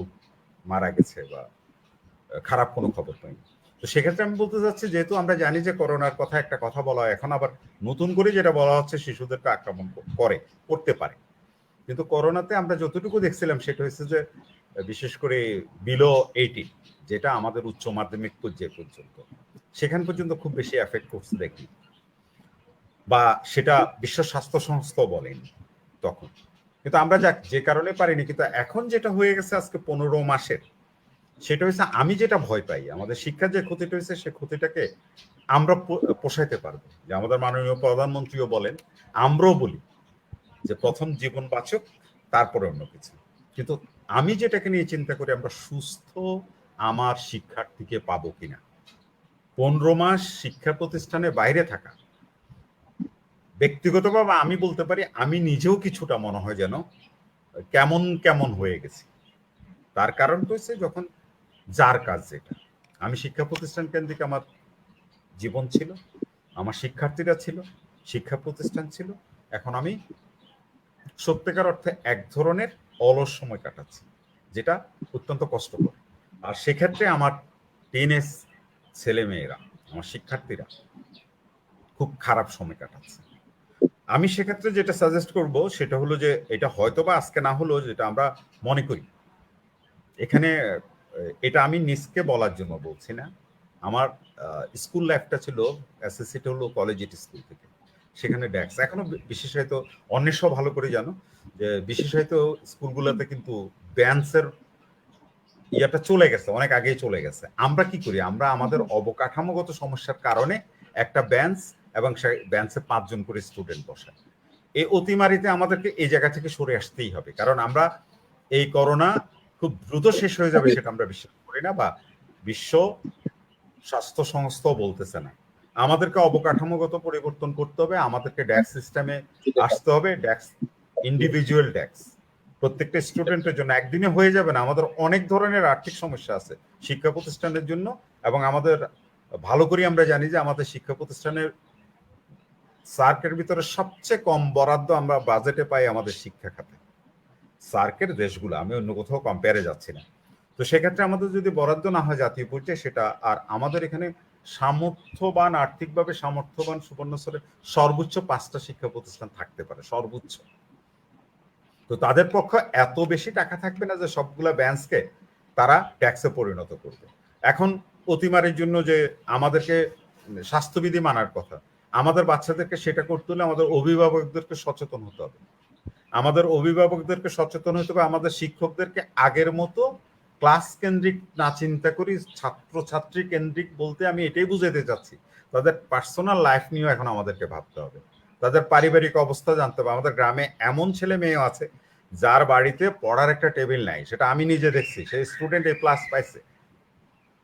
Speaker 3: মারা গেছে বা খারাপ কোনো খবর পাইনি। তো সেক্ষেত্রে আমি বলতে চাচ্ছি, যেহেতু আমরা জানি যে করোনার কথা একটা কথা বলা হয়, এখন আবার নতুন করে যেটা বলা হচ্ছে শিশুদেরকে আক্রমণ করতে পারে, কিন্তু করোনাতে আমরা যতটুকু দেখছিলাম সেটা হচ্ছে যে বিশেষ করে বিলো 18, যেটা আমাদের উচ্চ মাধ্যমিক পর্যায়ে পর্যন্ত, সেখান পর্যন্ত খুব বেশি এফেক্ট করছে দেখি, বা সেটা বিশ্ব স্বাস্থ্য সংস্থাও বলেন তখন। কিন্তু আমরা যে কারণে পারিনি, কিন্তু এখন যেটা হয়ে গেছে আজকে 15 মাসের, সেটা হচ্ছে আমি যেটা ভয় পাই, আমাদের শিক্ষার যে ক্ষতিটা হয়েছে সে ক্ষতিটাকে আমরা পোষাইতে পারবো। যে আমাদের মাননীয় প্রধানমন্ত্রীও বলেন, আমরাও বলি যে প্রথম জীবন বাঁচক, তারপরে অন্য কিছু। কিন্তু আমি যেটাকে নিয়ে চিন্তা করি, আমরা সুস্থ আমার শিক্ষার্থীকে পাবো কিনা। 15 মাস শিক্ষা প্রতিষ্ঠানের বাইরে থাকা, ব্যক্তিগতভাবে আমি বলতে পারি আমি নিজেও কিছুটা মনে হয় যেন কেমন কেমন হয়ে গেছি। তার কারণ হচ্ছে যখন যার কাজ যেটা, আমি শিক্ষা প্রতিষ্ঠান কেন্দ্রিক আমার জীবন ছিল, আমার শিক্ষার্থীরা ছিল, শিক্ষা প্রতিষ্ঠান ছিল, এখন আমি সত্যিকার অর্থে এক ধরনের অলস সময় কাটাচ্ছি, যেটা অত্যন্ত কষ্টকর। আর সেক্ষেত্রে আমার টিনেজ ছেলে মেয়েরা, আমার শিক্ষার্থীরা খুব খারাপ সময় কাটাচ্ছে। আমি সেক্ষেত্রে যেটা সাজেস্ট করব সেটা হলো যে, এটা হয়তোবা আজকে না হলেও যেটা আমরা মনে করি এখানে, এটা আমি নিজকে বলার জন্য বলছি না, আমার স্কুল লাইফটা ছিল এসএসসিটা হলো কলেজিয়েট স্কুল থেকে, সেখানে ডেস্ক এখনো বিশেষায়িত অন্বেষণ ভালো করে জানো যে বিশেষায়িত স্কুলগুলোতে কিন্তু বেঞ্চের ইয়াটা চলে গেছে, অনেক আগেই চলে গেছে। আমরা কি করি, আমরা আমাদের অবকাঠামোগত সমস্যার কারণে একটা বেঞ্চ এবং সেই বেঞ্চে 5 জন করে স্টুডেন্ট বসে, এই অতিমারিতে আমাদেরকে এই জায়গা থেকে সরে আসতেই হবে, কারণ আমরা এই করোনা খুব দ্রুত শেষ হয়ে যাবে সেটা আমরা বিশ্বাস করি না, বা বিশ্ব স্বাস্থ্য সংস্থাও বলতেছে না। আমাদেরকে অবকাঠামোগত পরিবর্তন করতে হবে, আমাদেরকে ডেস্ক সিস্টেমে আসতে হবে, ডেস্ক ইন্ডিভিজুয়াল ডেস্ক প্রত্যেকটা স্টুডেন্টের জন্য। একদিনে হয়ে যাবে না, আমাদের অনেক ধরনের আর্থিক সমস্যা আছে শিক্ষা প্রতিষ্ঠানের জন্য, এবং আমাদের ভালো করে আমরা জানি যে আমাদের শিক্ষা প্রতিষ্ঠানের সার্কের ভিতরে সবচেয়ে কম বরাদ্দ আমরা বাজেটে পাই আমাদের শিক্ষা খাতে, সার্কের দেশগুলো, আমি অন্য কোথাও কম্পেয়ারে যাচ্ছি না। তো সেক্ষেত্রে আমাদের যদি বরাদ্দ না হয় জাতীয় পর্যায়ে সেটা, আর আমাদের এখানে সামর্থ্যবান, আর্থিকভাবে সামর্থ্যবান সুবর্ণচরে সর্বোচ্চ 5টা শিক্ষা প্রতিষ্ঠান থাকতে পারে সর্বোচ্চ। তো তাদের পক্ষে এত বেশি টাকা থাকবে না যে সবগুলা ব্যাংককে তারা ট্যাক্সে পরিণত করবে। এখন অতিমারির জন্য যে আমাদেরকে স্বাস্থ্যবিধি মানার কথা, আমাদের বাচ্চাদেরকে সেটা করতে হলে আমাদের অভিভাবকদেরকে সচেতন হতে হবে, আমাদের অভিভাবকদেরকে সচেতন হতে হবে, আমাদের শিক্ষকদেরকে আগের মতো ক্লাস কেন্দ্রিক না চিন্তা করি ছাত্রছাত্রী কেন্দ্রিক বলতে আমি এটাই বুঝাতে চাচ্ছি, তাদের পার্সোনাল লাইফ নিয়েও এখন আমাদেরকে ভাবতে হবে, তাদের পারিবারিক অবস্থা জানতে হবে। আমাদের গ্রামে এমন ছেলে মেয়েও আছে যার বাড়িতে পড়ার একটা টেবিল নাই, সেটা আমি নিজে দেখছি, সেই স্টুডেন্ট A+ পাইছে।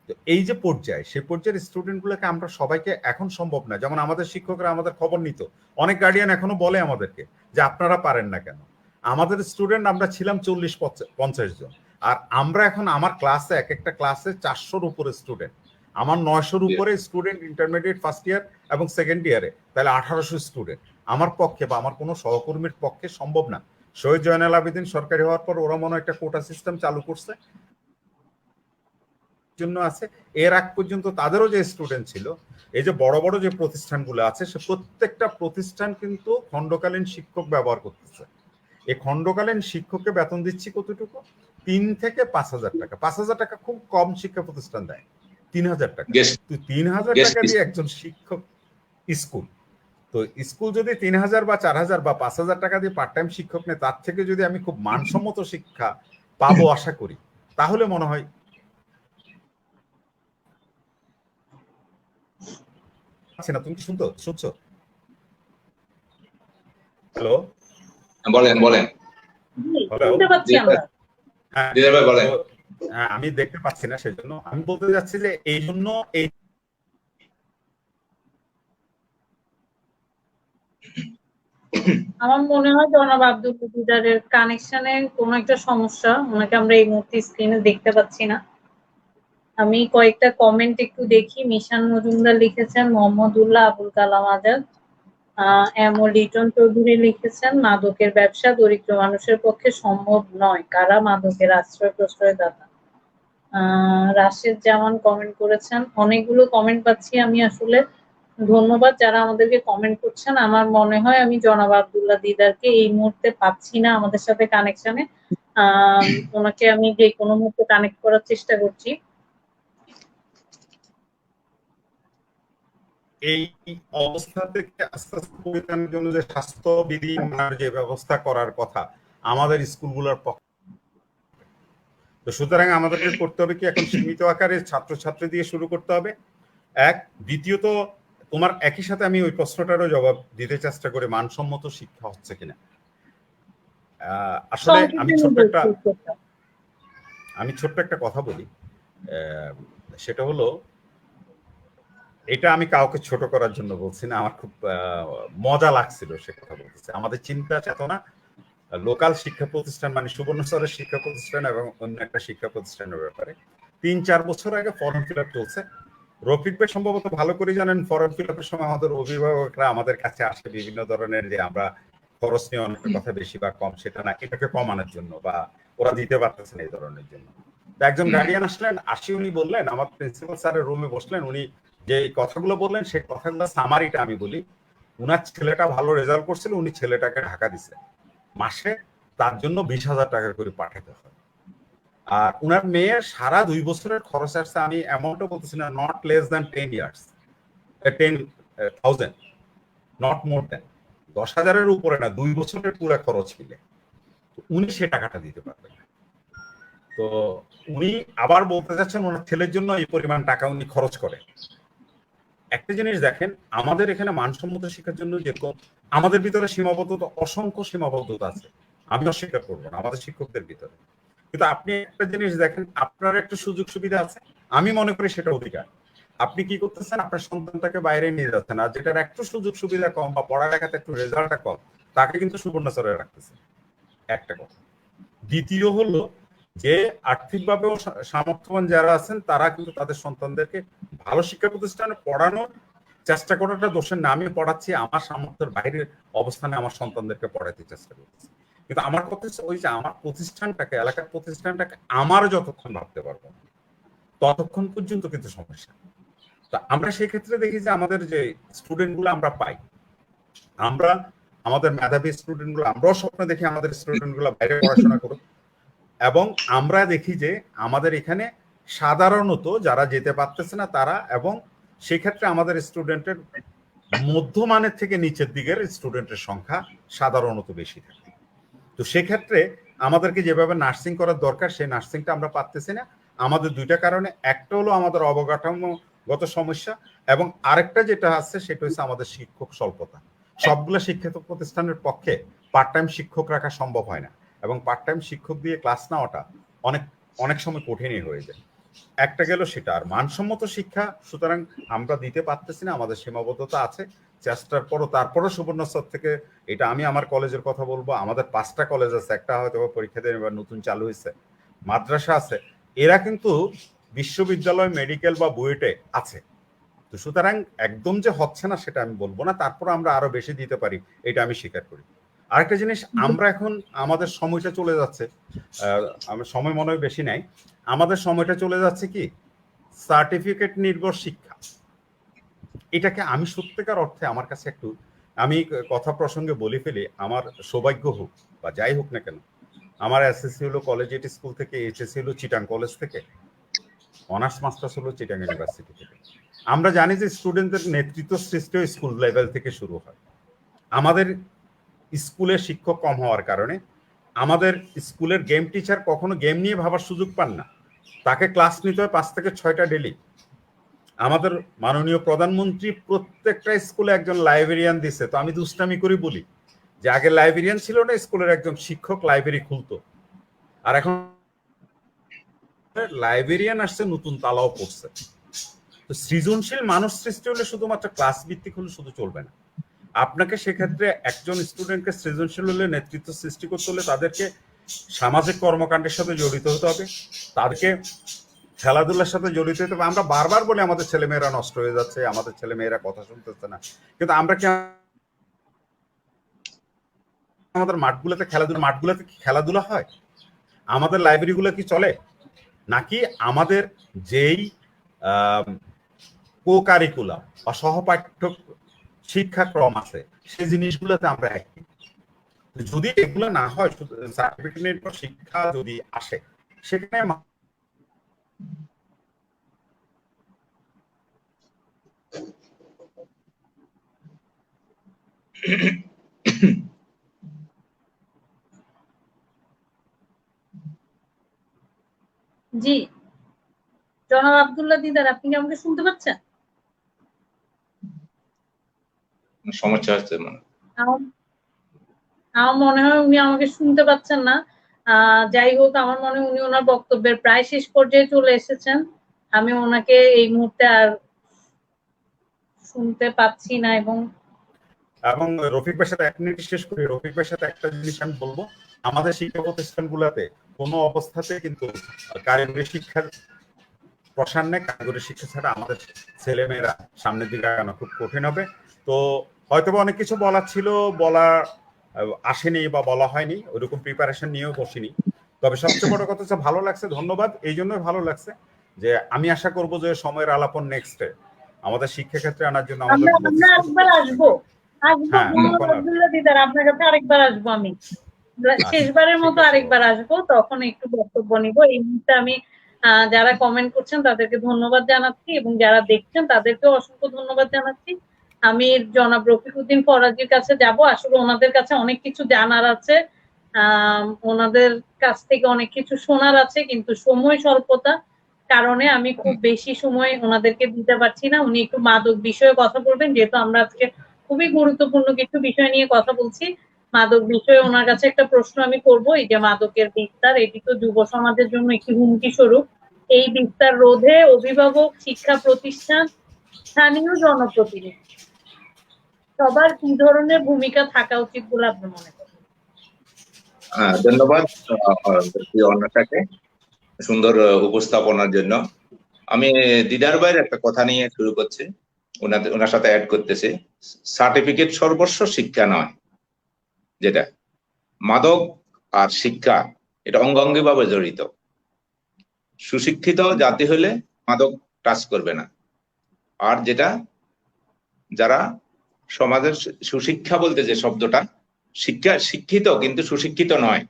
Speaker 3: তো এই যে পর্যায়ে, সেই পর্যায়ের স্টুডেন্টগুলোকে আমরা সবাইকে এখন সম্ভব না, যেমন আমাদের শিক্ষকরা আমাদের খবর নিত, অনেক গার্ডিয়ান এখনো বলে আমাদেরকে যে আপনারা পারেন না কেন। আমাদের স্টুডেন্ট আমরা ছিলাম 40-50 জন, আর আমরা এখন আমার ক্লাসে এক একটা ক্লাসে 400-র উপরে স্টুডেন্ট, আমার 900-র উপরে স্টুডেন্ট ইন্টারমিডিয়েট ফার্স্ট ইয়ার এবং সেকেন্ড ইয়ারে, তাহলে 1800 স্টুডেন্ট। আমার পক্ষে বা আমার কোনো সহকর্মীর পক্ষে সম্ভব না। শহীদ জয়নাল আবেদিন সরকারি হওয়ার পর ওরা মনে একটা কোটা সিস্টেম চালু করছে জন্য আছে, এর আগ পর্যন্ত তাদেরও যে স্টুডেন্ট ছিল, এই যে বড় বড় যে প্রতিষ্ঠানগুলো আছে সে প্রত্যেকটা প্রতিষ্ঠান কিন্তু খণ্ডকালীন শিক্ষক ব্যবহার করতেছে। এই খণ্ডকালীন শিক্ষককে বেতন দিচ্ছি কতটুকু, 3 থেকে 5,000 টাকা। 5,000 টাকা খুব কম শিক্ষা প্রতিষ্ঠান দেয়, 3,000 টাকা। তো 3,000 টাকা দিয়ে একজন শিক্ষক স্কুল, তো স্কুল যদি 3,000 বা 4,000 বা 5,000 টাকা দিয়ে পার্ট টাইম শিক্ষক নেয়, তার থেকে যদি আমি খুব মানসম্মত শিক্ষা পাবো আশা করি, তাহলে মনে হয় না। তুমি কি শুনছো? হ্যালো
Speaker 2: বলেন বলেন।
Speaker 3: হ্যালো।
Speaker 1: শুনতে পাচ্ছি আমরা।
Speaker 3: হ্যাঁ,
Speaker 2: দিদার ভাই বলেন।
Speaker 3: তো আমি দেখতে পাচ্ছি না, সেজন্য আমি বলতে যাচ্ছি যে এই জন্য এই
Speaker 1: আমার মনে হয় জনাব আব্দুল দিদারের কানেকশনে কোনো একটা সমস্যা, ওনাকে আমরা এই মুহূর্তে স্ক্রিনে দেখতে পাচ্ছি না। আমি কয়েকটা কমেন্ট একটু দেখি। মিশান মজুমদার লিখেছেন, মোহাম্মদুল্লাহ আবুল কালাম আজাদ, এম ও লিটন চৌধুরী লিখেছেন, মাদকের ব্যবসা দরিদ্র মানুষের পক্ষে সম্ভব নয়, কারা মাদকের আশ্রয় প্রশ্রয়দাতা। রাশেদ জামান কমেন্ট করেছেন। অনেকগুলো কমেন্ট পাচ্ছি আমি আসলে। ধন্যবাদ যারা আমাদেরকে কমেন্ট করছেন। আমার মনে হয় আমি জনাব আব্দুল্লাহ দিদারকে এই মুহূর্তে পাচ্ছি না আমাদের সাথে কানেকশনে। ওনাকে আমি যে কোনো মুহূর্তে কানেক্ট করার চেষ্টা করছি।
Speaker 3: এই অবস্থা থেকে আস্তে আস্তে পরিত্রাণের জন্য যে স্বাস্থ্যবিধি মানার যে ব্যবস্থা করার কথা আমাদের স্কুলগুলোর পক্ষে, তো সুতরাং আমাদেরকে করতে হবে কি, এখন সীমিত আকারে ছাত্রছাত্রী দিয়ে শুরু করতে হবে। এক, দ্বিতীয়ত তোমার একই সাথে আমি ওই প্রশ্নটারও জবাব দিতে চেষ্টা করে মানসম্মত শিক্ষা হচ্ছে কিনা। আসলে আমি ছোট্ট একটা কথা বলি, সেটা হলো, এটা আমি কাউকে ছোট করার জন্য বলছি না, আমার খুব মজা লাগছিল সে কথা বলতেছে। আমাদের চিন্তা চেতনা লোকাল শিক্ষা প্রতিষ্ঠান মানে সুবর্ণচরের শিক্ষা প্রতিষ্ঠান এবং অন্য একটা শিক্ষা প্রতিষ্ঠানের ব্যাপারে ৩-৪ বছর আগে ফর্ম ফিল আপ চলছে। রফিক ভাই সম্ভবত ভালো করে জানেন, ফর্ম ফিল আপের সময় আমাদের অভিভাবকরা আমাদের কাছে আসে বিভিন্ন ধরনের, যে আমরা খরচ নিয়ে অনেক কথা বেশি বা কম, সেটা না, এটাকে কমানোর জন্য বা ওরা দিতে পারতেছেন এই ধরনের জন্য। একজন গার্ডিয়ান আসলেন, উনি বললেন, আমার প্রিন্সিপাল স্যারের রুমে বসলেন, উনি যে কথাগুলো বললেন সেই কথাগুলো সামারিটা আমি বলি। উনার ছেলেটা ভালো রেজাল্ট করছিল, উনি ছেলেটাকে ঢাকা দিছে, মাসে তার জন্য 20,000 টাকা করে পাঠাতে হয়। আর উনার মেয়ের সারা 2 বছরের খরচ আসছে, আমি অ্যামাউন্টও বলতেছি না, not less than 10 years, 10,000, not more than 10,000-এর উপরে না, 2 বছরের পুরো খরচ মিলে উনি সে টাকাটা দিতে পারবেন না। তো উনি আবার বলতে চাচ্ছেন ওনার ছেলের জন্য এই পরিমাণ টাকা উনি খরচ করেন। একটা জিনিস দেখেন, আমাদের এখানে মানসম্মত শিক্ষার জন্য যে আমাদের ভিতরে সীমাবদ্ধতা, অসংখ্য সীমাবদ্ধতা আছে, আমি অস্বীকার করবো না আমাদের শিক্ষকদের ভিতরে। কিন্তু আপনি একটা জিনিস দেখেন, আপনার একটা সুযোগ সুবিধা আছে, আমি মনে করি সেটা অধিকার। আপনি কি করতেছেন, আপনার সন্তানটাকে বাইরে নিয়ে যাচ্ছেন, আর যেটার একটু সুযোগ সুবিধা কম বা পড়ালেখাতে একটু রেজাল্টটা কম, তাকে কিন্তু সুবর্ণচরে রাখতেছে, একটা কথা। দ্বিতীয় হলো যে আর্থিকভাবেও সামর্থ্যবান যারা আছেন তারা কিন্তু তাদের সন্তানদেরকে ভালো শিক্ষা প্রতিষ্ঠানে পড়ানোর চেষ্টা করাটা দোষের না। আমি পড়াচ্ছি, আমার সামর্থ্যের বাইরের অবস্থানে আমার সন্তানদেরকে পড়াতে চেষ্টা করছি, কিন্তু আমার কথা ওই যে আমার প্রতিষ্ঠানটাকে, এলাকার প্রতিষ্ঠানটাকে আমার যতক্ষণ ভাবতে পারবো ততক্ষণ পর্যন্ত কিন্তু সমস্যা। তো আমরা সেই ক্ষেত্রে দেখি যে আমাদের যে স্টুডেন্ট গুলো আমরা পাই, আমরা আমাদের মেধাবী স্টুডেন্ট গুলো, আমরাও স্বপ্ন দেখি আমাদের স্টুডেন্ট গুলো বাইরে পড়াশোনা করুক, এবং আমরা দেখি যে আমাদের এখানে সাধারণত যারা যেতে পারতেছে না তারা, এবং সেক্ষেত্রে আমাদের স্টুডেন্টের মধ্যমানের থেকে নিচের দিকের স্টুডেন্টের সংখ্যা সাধারণত বেশি থাকে। তো সেক্ষেত্রে আমাদেরকে যেভাবে নার্সিং করার দরকার সেই নার্সিংটা আমরা পারতেছি না। আমাদের দুইটা কারণে, একটা হলো আমাদের অবকাঠামোগত সমস্যা, এবং আরেকটা যেটা আছে সেটা হচ্ছে আমাদের শিক্ষক স্বল্পতা। সবগুলো শিক্ষিত প্রতিষ্ঠানের পক্ষে পার্ট টাইম শিক্ষক রাখা সম্ভব হয় না, এবং পার্ট টাইম শিক্ষক দিয়ে ক্লাস নেওয়াটা অনেক অনেক সময় কঠিনই হয়ে যায়। একটা গেল সেটা। আর মানসম্মত শিক্ষা সুতরাং আমরা দিতে পারতেছি না, আমাদের সীমাবদ্ধতা আছে। চেষ্টার পরও তারপরও সুবর্ণচর থেকে, এটা আমি আমার কলেজের কথা বলবো, আমাদের 5টা কলেজ আছে, একটা হয়তো পরীক্ষা দিয়ে এবার নতুন চালু হয়েছে, মাদ্রাসা আছে, এরা কিন্তু বিশ্ববিদ্যালয়, মেডিকেল বা বুয়েটে আছে। তো সুতরাং একদম যে হচ্ছে না সেটা আমি বলবো না, তারপর আমরা আরো বেশি দিতে পারি, এটা আমি স্বীকার করি। আরেকটা জিনিস, আমরা এখন আমাদের সময়টা চলে যাচ্ছে, আমার সময় মনে হয় বেশি নাই, আমাদের সময়টা চলে যাচ্ছে কি সার্টিফিকেট নির্ভর শিক্ষা। এটাকে আমি সত্যিকার অর্থে আমার কাছে একটু, আমি কথা প্রসঙ্গে বলে ফেলি, আমার সৌভাগ্য হোক বা যাই হোক না কেন, আমার এসএসসি হলো কলেজিয়েট স্কুল থেকে, এইচএসসি হলো চিটাং কলেজ থেকে, অনার্স মাস্টার্স হলো চিটাং ইউনিভার্সিটি থেকে। আমরা জানি যে স্টুডেন্টদের নেতৃত্ব সৃষ্টি স্কুল লেভেল থেকে শুরু হয়। আমাদের স্কুলের শিক্ষক কম হওয়ার কারণে আমাদের স্কুলের গেম টিচার কখনো গেম নিয়ে ভাবার সুযোগ পান না, তাকে ক্লাস নিতে হয় 5 থেকে 6টা ডেলি। আমাদের মাননীয় প্রধানমন্ত্রী প্রত্যেকটা স্কুলে একজন লাইব্রেরিয়ান দিছে। তো আমি দুষ্টামি করে বলি যে আগে লাইব্রেরিয়ান ছিল না, স্কুলের একজন শিক্ষক লাইব্রেরি খুলতো, আর এখন লাইব্রেরিয়ান আসছে, নতুন তালাও পড়ছে। তো সৃজনশীল মানুষ সৃষ্টি হলে শুধুমাত্র ক্লাস ভিত্তিক হলে শুধু চলবে না, আপনাকে সেক্ষেত্রে একজন স্টুডেন্টকে সৃজনশীল হলে নেতৃত্ব সৃষ্টি করতে হলে তাদেরকে সামাজিক কর্মকাণ্ডের সাথে জড়িত হতে হবে, তাদেরকে খেলাধুলার সাথে জড়িত হতে হবে। আমরা বারবার বলি আমাদের ছেলেমেয়েরা নষ্ট হয়ে যাচ্ছে, আমাদের ছেলেমেয়েরা কথা শুনতেছে না, কিন্তু আমরা কি আমাদের মাঠগুলোতে খেলাধুলা হয়? আমাদের লাইব্রেরিগুলো কি চলে? নাকি আমাদের যেই কো কারিকুলাম বা সহপাঠ্য শিক্ষাক্রম আছে সেই জিনিসগুলোতে আমরা একই। যদি এগুলো না হয়, সার্টিফিকেট নির্ভর শিক্ষা যদি আসে, সেখানে
Speaker 1: জি জনাব আব্দুল্লাহ দিদার, আপনি কি আমাকে শুনতে পাচ্ছেন?
Speaker 2: সমস্যা হচ্ছে মানে
Speaker 1: আমার মনে হয় উনি আমাকে শুনতে পাচ্ছেন না। যাই হোক, আমার মনে হয় উনি ওনার বক্তব্যের প্রায় শেষ পর্যায়ে চলে এসেছেন। আমি ওনাকে এই মুহূর্তে আর শুনতে পাচ্ছি না। এবং
Speaker 3: রফিক ভাইয়ের সাথে এক মিনিট শেষ করি। রফিক ভাইয়ের সাথে একটা জিনিস আমি বলবো, আমাদের শিক্ষা প্রতিষ্ঠানগুলোতে কোনো অবস্থাতে কিন্তু কারিগরি শিক্ষার প্রসার নেই। কারিগরি শিক্ষা ছাড়া আমাদের ছেলেমেয়েরা সামনের দিকে আগানো খুব কঠিন হবে। তো হয়তো অনেক কিছু বলার ছিল, বলা আসেনি বা বলা হয়নি, ওইরকম প্রিপারেশন নিয়েও বসিনি। তবে সবচেয়ে বড় কথা হচ্ছে ভালো লাগছে, ধন্যবাদ। এই জন্যই ভালো লাগছে যে আমি আশা করব যে সময়ের আলাপন নেক্সটে আমাদের শিক্ষাক্ষেত্রে আনার জন্য আমাদের
Speaker 1: আরেকবার আসবো আব্দুল্লাহ দিদার, আপনার কাছে আরেকবার আসবো আমি, শেষবারের মতো আরেকবার আসবো, তখন একটু বক্তব্য নিব। এই মুহূর্তে আমি যারা কমেন্ট করছেন তাদেরকে ধন্যবাদ জানাচ্ছি এবং যারা দেখছেন তাদেরকেও অসংখ্য ধন্যবাদ জানাচ্ছি। আমি জনাব রফিকুদ্দিন ফরাজির কাছে যাব, আসলে ওনাদের কাছে অনেক কিছু জানার আছে, ওনাদের কাছ থেকে অনেক কিছু শোনার আছে, কিন্তু সময় স্বল্পতা কারণে আমি খুব বেশি সময় ওনাদেরকে দিতে পারছি না। উনি একটু মাদক বিষয়ে কথা বলবেন, যেহেতু আমরা আজকে খুবই গুরুত্বপূর্ণ কিছু বিষয় নিয়ে কথা বলছি। মাদক বিষয়ে ওনার কাছে একটা প্রশ্ন আমি করব। এই যে মাদকের বিস্তার, এটি তো যুব সমাজের জন্য একটি হুমকি স্বরূপ। এই বিস্তার রোধে অভিভাবক, শিক্ষা প্রতিষ্ঠান, স্থানীয় জনপ্রতিনিধি সবার কি ধরনের ভূমিকা থাকা উচিত বলে আপনি মনে করেন?
Speaker 2: ধন্যবাদ অন্যটাকে সুন্দর উপস্থাপনার জন্য। আমি দিদার ভাইয়ের একটা কথা নিয়ে শুরু করছি, ওনার সাথে অ্যাড করতেছি। সার্টিফিকেট সর্বস্ব শিক্ষা নয়, যেটা মাদক আর শিক্ষা এটা অঙ্গাঙ্গি ভাবে জড়িত। সুশিক্ষিত জাতি হলে মাদক টাচ করবে না। আর যেটা যারা সমাজের সুশিক্ষা বলতে যে শব্দটা, শিক্ষিত কিন্তু সুশিক্ষিত নয়,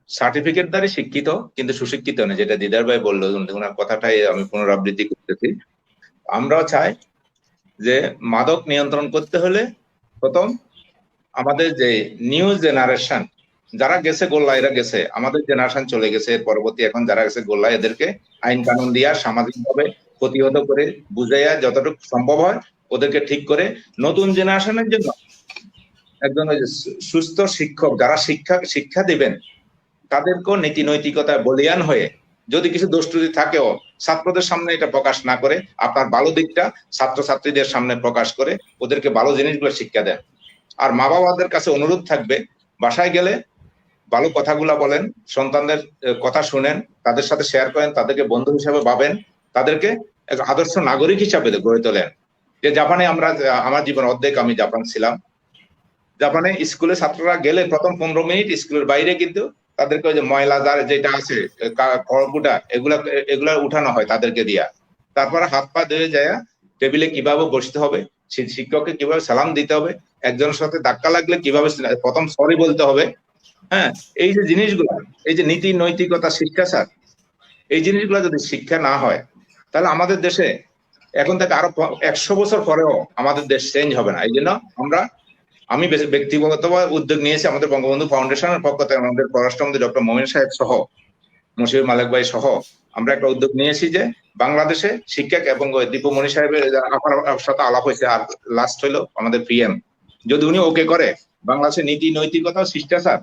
Speaker 2: সার্টিফিকেট দ্বারা শিক্ষিত কিন্তু সুশিক্ষিত নয়, যেটা দিদার ভাই বললো, ওনার কথাটাই আমি পুনরাবৃত্তি করতেছি। আমরাও চাই যে মাদক নিয়ন্ত্রণ করতে হলে প্রথম আমাদের যে নিউ জেনারেশন যারা গেছে গোল্লা, এরা গেছে, আমাদের জেনারেশন চলে গেছে, এর পরবর্তী এখন যারা গেছে গোল্লা, এদেরকে আইন কানুন দিয়া সামাজিকভাবে প্রতিহত করে বুঝাইয়া যতটুকু সম্ভব হয় ওদেরকে ঠিক করে নতুন জেনারেশনের জন্য একজন সুস্থ শিক্ষক যারা শিক্ষা দিবেন তাদেরকেও নীতি নৈতিকতায় বলিয়ান হয়ে, যদি কিছু দোষ ত্রুটি থাকেও ছাত্রদের সামনে এটা প্রকাশ না করে আপনার ভালো দিকটা ছাত্রছাত্রীদের সামনে প্রকাশ করে ওদেরকে ভালো জিনিসগুলো শিক্ষা দেন। আর মা বাবাদের কাছে অনুরোধ থাকবে, বাসায় গেলে ভালো কথাগুলা বলেন, সন্তানদের কথা শুনেন, তাদের সাথে শেয়ার করেন, তাদেরকে বন্ধু হিসাবে ভাবেন, তাদেরকে এক আদর্শ নাগরিক হিসাবে গড়ে তোলেন। যে জাপানে আমার জীবন অর্ধেক আমি জাপান ছিলাম, জাপানে স্কুলে ছাত্ররা গেলে প্রথম 15 মিনিট স্কুলের বাইরে কিন্তু তাদেরকে ওই যে ময়লা যেটা আছে খড়গুটা এগুলা উঠানো হয় তাদেরকে দিয়া। তারপরে হাত পা ধুয়ে যায় টেবিলে কিভাবে বসতে হবে, শিক্ষককে কিভাবে সালাম দিতে হবে, একজনের সাথে ধাক্কা লাগলে কিভাবে প্রথম সরি বলতে হবে। হ্যাঁ, এই যে জিনিসগুলো, এই যে নীতি নৈতিকতা শিক্ষাচার, এই জিনিসগুলো যদি শিক্ষা না হয় তাহলে আমাদের দেশে এখন থেকে আরো 100 বছর পরেও আমাদের দেশ চেঞ্জ হবে না। এই জন্য আমরা আমি ব্যক্তিগতভাবে উদ্যোগ নিয়েছি আমাদের বঙ্গবন্ধু ফাউন্ডেশনের পক্ষ থেকে, আমাদের পররাষ্ট্রমন্ত্রী ডক্টর মোমিন সাহেব সহ, মশিউর মালিক ভাই সহ আমরা একটা উদ্যোগ নিয়েছি যে বাংলাদেশে শিক্ষক এবং দীপুমণি সাহেবের আপনার সাথে আলাপ হয়েছে, আর লাস্ট হইলো আমাদের পিএম, যদি উনি ওকে করে বাংলাদেশের নীতি নৈতিকতা শিষ্টাচার,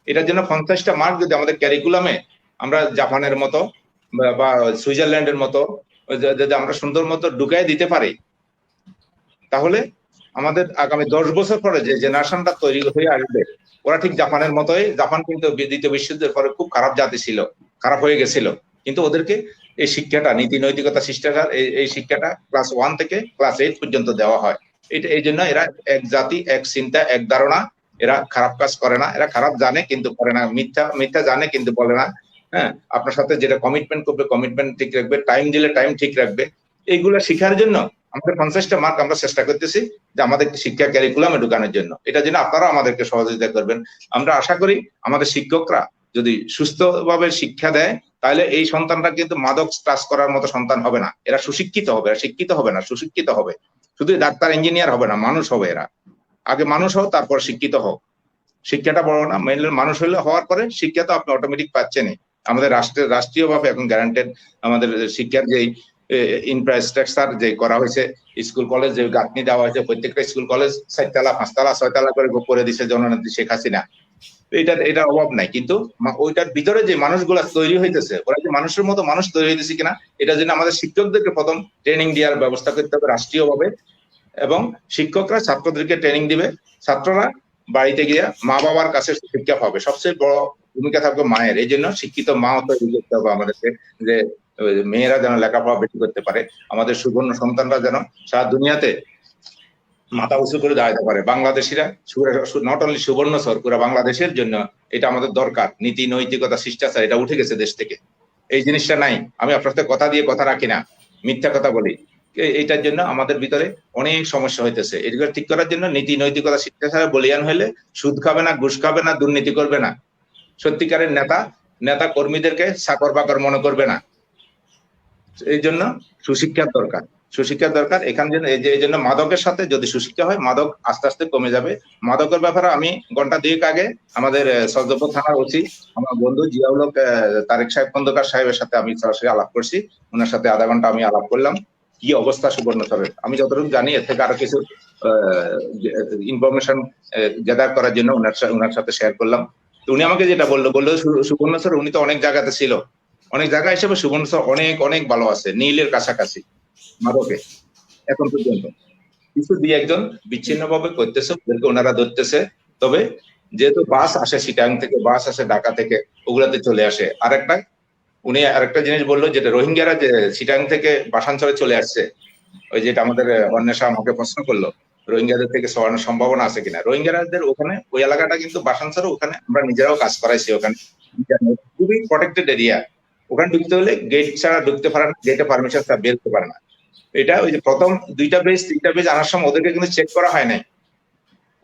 Speaker 2: এটার জন্য 50টা মার্ক যদি আমাদের ক্যারিকুলামে আমরা জাপানের মতো বা সুইজারল্যান্ডের মতো যদি আমরা সুন্দর মতো ঢুকাই দিতে পারি, তাহলে আমাদের আগামী 10 বছর পরে যে জেনারেশনটা তৈরি হয়ে আসবে ওরা ঠিক জাপানের মতোই, জাপান কিন্তু দ্বিতীয় বিশ্বযুদ্ধের পরে খুব খারাপ জাতি ছিল, খারাপ হয়ে গেছিল, কিন্তু ওদেরকে এই শিক্ষাটা নীতি নৈতিকতা শিষ্টাচার এই শিক্ষাটা ক্লাস 1 থেকে ক্লাস 8 পর্যন্ত দেওয়া হয়। এটা এই জন্য এরা এক জাতি, এক চিন্তা, এক ধারণা, এরা খারাপ কাজ করে না, এরা খারাপ জানে কিন্তু করে না, মিথ্যা জানে কিন্তু বলে না। হ্যাঁ, আপনার সাথে যেটা কমিটমেন্ট করবে কমিটমেন্ট ঠিক রাখবে, টাইম দিলে টাইম ঠিক রাখবে। এইগুলা শেখার জন্য আমাদের 50টা মার্ক আমরা চেষ্টা করতেছি যে আমাদের শিক্ষা ক্যারিকুলামে ঢুকানোর জন্য। এটা জন্য আপনারা আমাদেরকে সহযোগিতা করবেন। আমরা আশা করি আমাদের শিক্ষকরা যদি সুস্থভাবে শিক্ষা দেয় তাহলে এই সন্তানরা কিন্তু মাদক টাচ করার মতো সন্তান হবে না, এরা সুশিক্ষিত হবে, শিক্ষিত হবে না, সুশিক্ষিত হবে। শুধু ডাক্তার ইঞ্জিনিয়ার হবে না, মানুষ হবে এরা। আগে মানুষ হোক, তারপর শিক্ষিত হোক। শিক্ষাটা বড় না, মেনলি মানুষ হওয়ার পরে শিক্ষা তো আপনি অটোমেটিক পাচ্ছেনই। আমাদের রাষ্ট্রীয়ভাবে এখন গ্যারান্টেড আমাদের শিক্ষার যে ইনফ্রাস্ট্রাকচার যে করা হয়েছে, স্কুল কলেজ যে গাঁথনি দেওয়া হয়েছে, প্রত্যেকটা স্কুল কলেজ 4 তলা 5 তলা 6 তলা করে দিচ্ছে জননেত্রী শেখ হাসিনা। এটার অভাব নাই, কিন্তু ওইটার ভিতরে যে মানুষগুলা তৈরি হইতেছে, ওরা যে মানুষের মতো মানুষ তৈরি হইতেছে কিনা, এটার জন্য আমাদের শিক্ষকদেরকে প্রথম ট্রেনিং দেওয়ার ব্যবস্থা করতে হবে রাষ্ট্রীয়ভাবে, এবং শিক্ষকরা ছাত্রদেরকে ট্রেনিং দিবে, ছাত্ররা বাড়িতে গিয়ে মা বাবার কাছে শিক্ষা পাবে। সবচেয়ে বড় ভূমিকা থাকবে মায়ের। এই জন্য শিক্ষিত মা তৈরি করতে হবে আমাদেরকে, যে মেয়েরা যেন লেখাপড়া বেশি করতে পারে, আমাদের সুবর্ণ সন্তানরা যেন সারা দুনিয়াতে মাথা উঁচু করে দাঁড়াতে পারে। বাংলাদেশিরা নট অনলি সুবর্ণচর, পুরো বাংলাদেশের জন্য এটা আমাদের দরকার। নীতি নৈতিকতা শিষ্টাচার এটা উঠে গেছে দেশ থেকে, এই জিনিসটা নাই। আমি আপনার সাথে কথা দিয়ে কথা রাখি না, মিথ্যা কথা বলি। এইটার জন্য আমাদের ভিতরে অনেক সমস্যা হইতেছে। এগুলো ঠিক করার জন্য নীতি নৈতিকতা শিক্ষাচারে বলিয়ান হলে সুদ খাবে না, ঘুষ খাবে না, দুর্নীতি করবে না, সত্যিকারের নেতা কর্মীদেরকে চাকর বাকর মনে করবে না। এই জন্য সুশিক্ষার দরকার এখানে। এই জন্য মাদকের সাথে যদি সুশিক্ষা হয়, মাদক আস্তে আস্তে কমে যাবে। মাদকের ব্যাপারে আমি ঘন্টা 2 আগে আমাদের সরজপুর থানার ওসি আমার বন্ধু জিয়াউল হক তারেক সাহেব খন্দকার সাহেবের সাথে আমি সরাসরি আলাপ করছি। ওনার সাথে আধা ঘন্টা আমি আলাপ করলাম কি অবস্থা সুবর্ণচরের। আমি যতটুকু জানি এর থেকে আরো কিছু ইনফরমেশন গ্যাদার করার জন্য ওনার সাথে শেয়ার করলাম। তো উনি আমাকে যেটা বললো সুবর্ণচর, উনি তো অনেক জায়গাতে ছিল, অনেক জায়গা হিসেবে সুবর্ণচর অনেক ভালো আছে, নীলের কাছাকাছি মাদকে এখন পর্যন্ত। কিছু 2-1 বিচ্ছিন্ন ভাবে করতেছে, ওদেরকে ওনারা ধরতেছে। তবে যেহেতু বাস আসে চিটাগাং থেকে, বাস আসে ঢাকা থেকে, ওগুলাতে চলে আসে। উনি আরেকটা জিনিস বললো, যেটা রোহিঙ্গারা যে চিটাগাং থেকে বাসাঞ্চলে চলে আসছে, ওই যেটা আমাদের অন্বেষা আমাকে প্রশ্ন করলো, রোহিঙ্গাদের থেকে সরানোর সম্ভাবনা আছে কিনা। রোহিঙ্গাদের ওখানে ওই এলাকাটা কিন্তু বাসাঞ্চলে, ওখানে আমরা নিজেরাও কাজ করাইছি। ওখানে খুবই প্রটেক্টেড এরিয়া, ওখানে ঢুকতে হলে গেট ছাড়া ঢুকতে পারে না, গেটে পারমিশন ছাড়া বের করতে পারে না। এটা ওই যে প্রথম 2টা বেজ 3টা বেজ আনার সময় ওদেরকে কিন্তু চেক করা হয় নাই,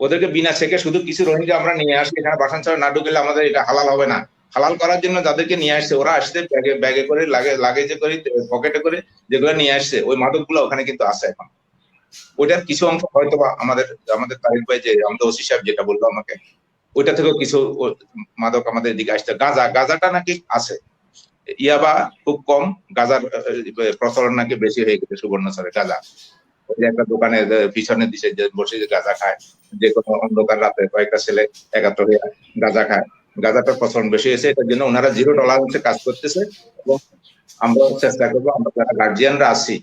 Speaker 2: ওদেরকে বিনা চেকে শুধু কিছু রোহিঙ্গা আমরা নিয়ে আসি এখানে বাসাঞ্চলে না ঢুকলে আমাদের এটা হালাল হবে না। হালাল করার জন্য যাদেরকে নিয়ে আসছে, ওরা আসছে ব্যাগে করে, লাগেজে করে, পকেটে করে, যেগুলো নিয়ে আসছে ওই মাদকগুলো ওখানে কিন্তু আছে এখন। ওইটার কিছু অংশ হয়তো বা আমাদের তারিক ভাই যে আমাদের ওসি সাহেব যেটা বললো আমাকে, ওইটা থেকেও কিছু মাদক আমাদের দিকে আসছে। গাঁজাটা নাকি আছে, ইয়াবা খুব কম, গাঁজার প্রচলন নাকি বেশি হয়ে গেছে সুবর্ণচরে। গাঁজা ওই যে একটা দোকানের পিছনের দিকে বসে যে গাঁজা খায়, যে কোনো অন্ধকার রাতে কয়েকটা ছেলে একাত্র হয়ে গাঁজা খায়, গাঁজাটার প্রচলন বেশি হয়েছে। এটার জন্য ওনারা 0 টলারেন্সে কাজ করতেছে, এবং আমরা চেষ্টা করবো, আমরা যারা গার্জিয়ানরা আছি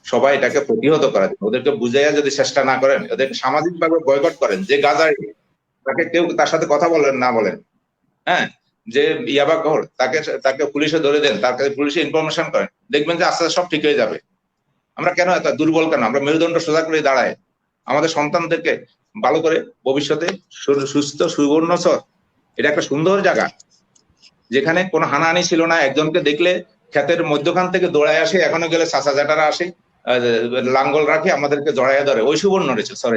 Speaker 2: সবাই এটাকে প্রতিহত করার জন্য। ওদেরকে বুঝাইয়া যদি চেষ্টা না করেন, ওদেরকে সামাজিক ভাবে বয়কট করেন, যে গাঁজা তাকে কেউ তার সাথে কথা বলেন, হ্যাঁ, যে ইয়াবা ঘর তাকে পুলিশে ধরে দেন, তার কাছে পুলিশে ইনফরমেশন করেন, দেখবেন যে আস্তে আস্তে সব ঠিক হয়ে যাবে। আমরা কেন এত দুর্বল, কেন আমরা মেরুদণ্ড সোজা করে দাঁড়ায় আমাদের সন্তানদেরকে ভালো করে ভবিষ্যতে সুস্থ সুবর্ণচর এটা একটা সুন্দর জায়গা, যেখানে কোনো হানাহানি ছিল না। একজনকে দেখলে ক্ষেতের মধ্যখান থেকে দৌড়ায় আসে, এখনো গেলে চাচা জাটারা আসে, লাঙ্গল রাখে, আমাদেরকে জড়াইয়া ধরে। ওই সুবর্ণচর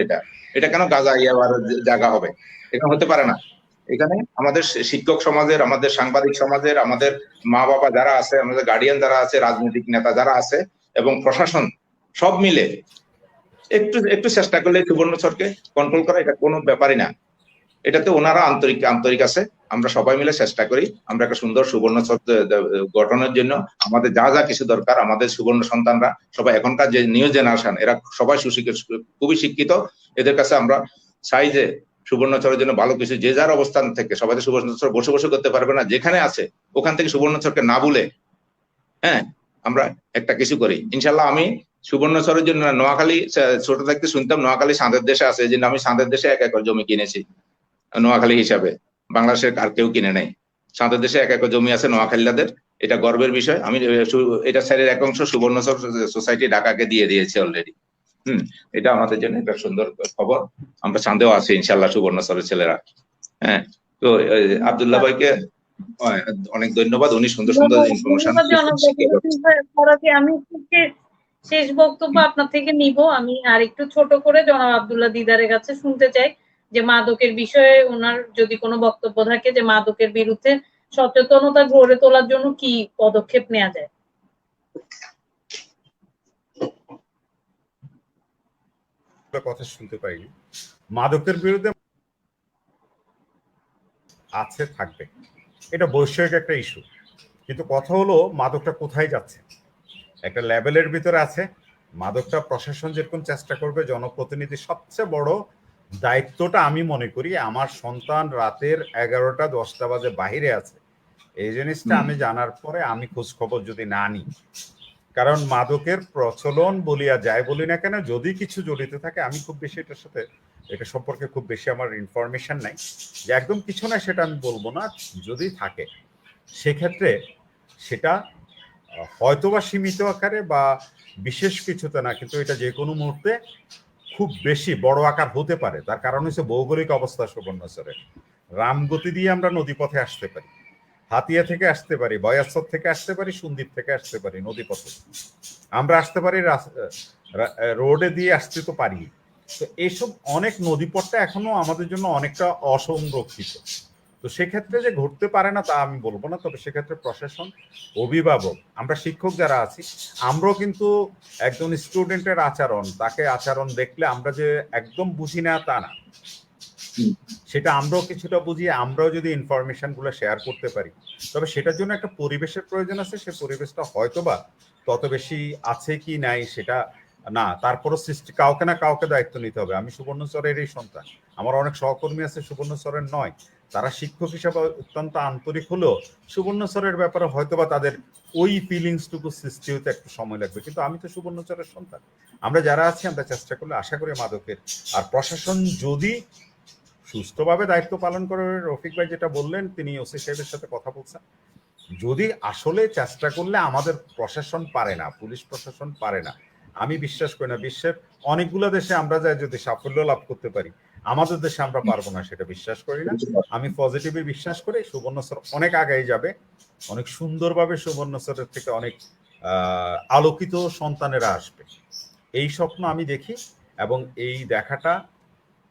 Speaker 2: এটা কেন গাঁজা ইয়াবার জায়গা হবে? এখানে হতে পারে না। এখানে আমাদের শিক্ষক সমাজের, আমাদের সাংবাদিক সমাজের, আমাদের মা বাবা যারা আছে, আমাদের গার্ডিয়ান যারা আছে, রাজনৈতিক নেতা যারা আছে, এবং প্রশাসন সব মিলে একটু একটু চেষ্টা করলে সুবর্ণচরকে কন্ট্রোল করা এটা কোনো ব্যাপারই না। এটাতে ওনারা আন্তরিক আছে, আমরা সবাই মিলে চেষ্টা করি আমরা একটা সুন্দর সুবর্ণচর গঠনের জন্য। আমাদের যা যা কিছু দরকার, আমাদের সুবর্ণ সন্তানরা সবাই এখনকার যে নিউ জেনারেশন এরা সবাই সুশিক্ষিত, খুবই শিক্ষিত। এদের কাছে আমরা চাই যে সুবর্ণচরের জন্য ভালো কিছু, যে যার অবস্থান থেকে সবাই তো সুবর্ণচর বসে বসে করতে পারবে না, যেখানে আছে ওখান থেকে সুবর্ণচরকে না ভুলে হ্যাঁ আমরা একটা কিছু করি ইনশাল্লাহ। আমি সুবর্ণচরের জন্য নোয়াখালী ছোট থাকতে শুনতাম নোয়াখালী চাঁদের দেশে আছে, এই জন্য আমি চাঁদের দেশে 1 একর জমি কিনেছি নোয়াখালী হিসাবে, বাংলাদেশের আর কেউ কিনে নেই। চাঁদের দেশে 1 একর জমি আছে নোয়াখালীদের, এটা গর্বের বিষয়। আমি এটা স্যারের এক অংশ সুবর্ণচর সোসাইটি ঢাকাকে দিয়ে দিয়েছি অলরেডি। এটা আমাদের জন্য একটা সুন্দর খবর। আমরা চাঁদেও আছি ইনশাল্লাহ সুবর্ণচরের ছেলেরা। হ্যাঁ, তো আব্দুল্লাহ ভাইকে অনেক ধন্যবাদ, উনি সুন্দর সুন্দর ইনফরমেশন।
Speaker 1: আমি শেষ বক্তব্য আপনার থেকে নিব। আমি আর একটু ছোট করে জনাব আব্দুল্লাহ দিদারের কাছে শুনতে চাই যে মাদকের বিষয়ে ওনার যদি কোনো বক্তব্য থাকে, যে মাদকের বিরুদ্ধে সচেতনতা গড়ে তোলার জন্য কি পদক্ষেপ নেওয়া যায়।
Speaker 3: কথা শুনতে পাইনি। মাদকের বিরুদ্ধে আছে, থাকবে, এটা বৈষয়িক একটা ইস্যু, কিন্তু কথা হলো মাদকটা কোথায় যাচ্ছে। একটা লেভেলের ভিতরে আছে মাদকটা, প্রশাসন যেরকম চেষ্টা করবে, জনপ্রতিনিধি সবচেয়ে বড় দায়িত্বটা আমি মনে করি, আমার সন্তান রাতের 11টা 10টা বাজে বাহিরে আছে, এই জিনিসটা আমি জানার পরে আমি খোঁজ খবর যদি না নিই, কারণ মাদকের প্রচলন বলিয়া যায় বলি না কেন, যদি কিছু জড়িত থাকে, আমি খুব বেশি এটার সাথে এটা সম্পর্কে খুব বেশি আমার ইনফরমেশন নাই, যে একদম কিছু না সেটা আমি বলবো না, যদি থাকে সেক্ষেত্রে সেটা হয়তোবা সীমিত আকারে বা বিশেষ কিছুতে না, কিন্তু এটা যে কোনো মুহূর্তে খুব বেশি বড় আকার হতে পারে। তার কারণ হচ্ছে ভৌগোলিক অবস্থা সুবর্ণচরে। রামগতি দিয়ে আমরা নদীপথে আসতে পারি, হাতিয়া থেকে আসতে পারি, বয়াসর থেকে আসতে পারি, সন্দ্বীপ থেকে আসতে পারি, নদীপথে আমরা আসতে পারি, রোডে দিয়ে আসতে তো পারি। তো এইসব অনেক নদীপথটা এখনো আমাদের জন্য অনেকটা অসংরক্ষিত। তো সেক্ষেত্রে যে ঘটতে পারে না তা আমি বলবো না, তবে সেক্ষেত্রে প্রশাসন, অভিভাবক, আমরা শিক্ষক যারা আছি, আমরাও কিন্তু একজন স্টুডেন্টের আচরণ, তাকে আচরণ দেখলে আমরা যে একদম বুঝি না তা না, সেটা আমরাও কিছুটা বুঝি। আমরাও যদি ইনফরমেশন গুলো শেয়ার করতে পারি, তবে সেটার জন্য একটা পরিবেশের প্রয়োজন আছে। সে পরিবেশটা হয়তোবা তত বেশি আছে কি নাই সেটা না, তারপরও সৃষ্টি কাউকে না কাউকে দায়িত্ব নিতে হবে। আমি সুবর্ণচরেরই সন্তান, আমার অনেক সহকর্মী আছে সুবর্ণচরের নয়, তারা শিক্ষক হিসাবে অত্যন্ত আন্তরিক হলেও সুবর্ণচরের ব্যাপারে হয়তোবা তাদের ওই ফিলিংসটুকু সৃষ্টি হতে একটু সময় লাগবে, কিন্তু আমি তো সুবর্ণচরের সন্তান। আমরা যারা আছি আমরা চেষ্টা করলে আশা করি মাদকের, আর প্রশাসন যদি সুস্থভাবে দায়িত্ব পালন করে, রফিক ভাই যেটা বললেন, তিনি ওসি সাহেবের সাথে কথা বলছেন, যদি আসলে চেষ্টা করলে আমাদের প্রশাসন পারে না, পুলিশ প্রশাসন পারে না, আমি বিশ্বাস করি না বিশ্বের অনেকগুলো দেশে আমরা যাই যদি সাফল্য লাভ করতে পারি, আমাদের দেশে আমরা পারবো না সেটা বিশ্বাস করি না। আমি পজিটিভলি বিশ্বাস করি সুবর্ণচর অনেক আগাই যাবে, অনেক সুন্দরভাবে সুবর্ণচরের থেকে অনেক আলোকিত সন্তানেরা আসবে, এই স্বপ্ন আমি দেখি। এবং এই দেখাটা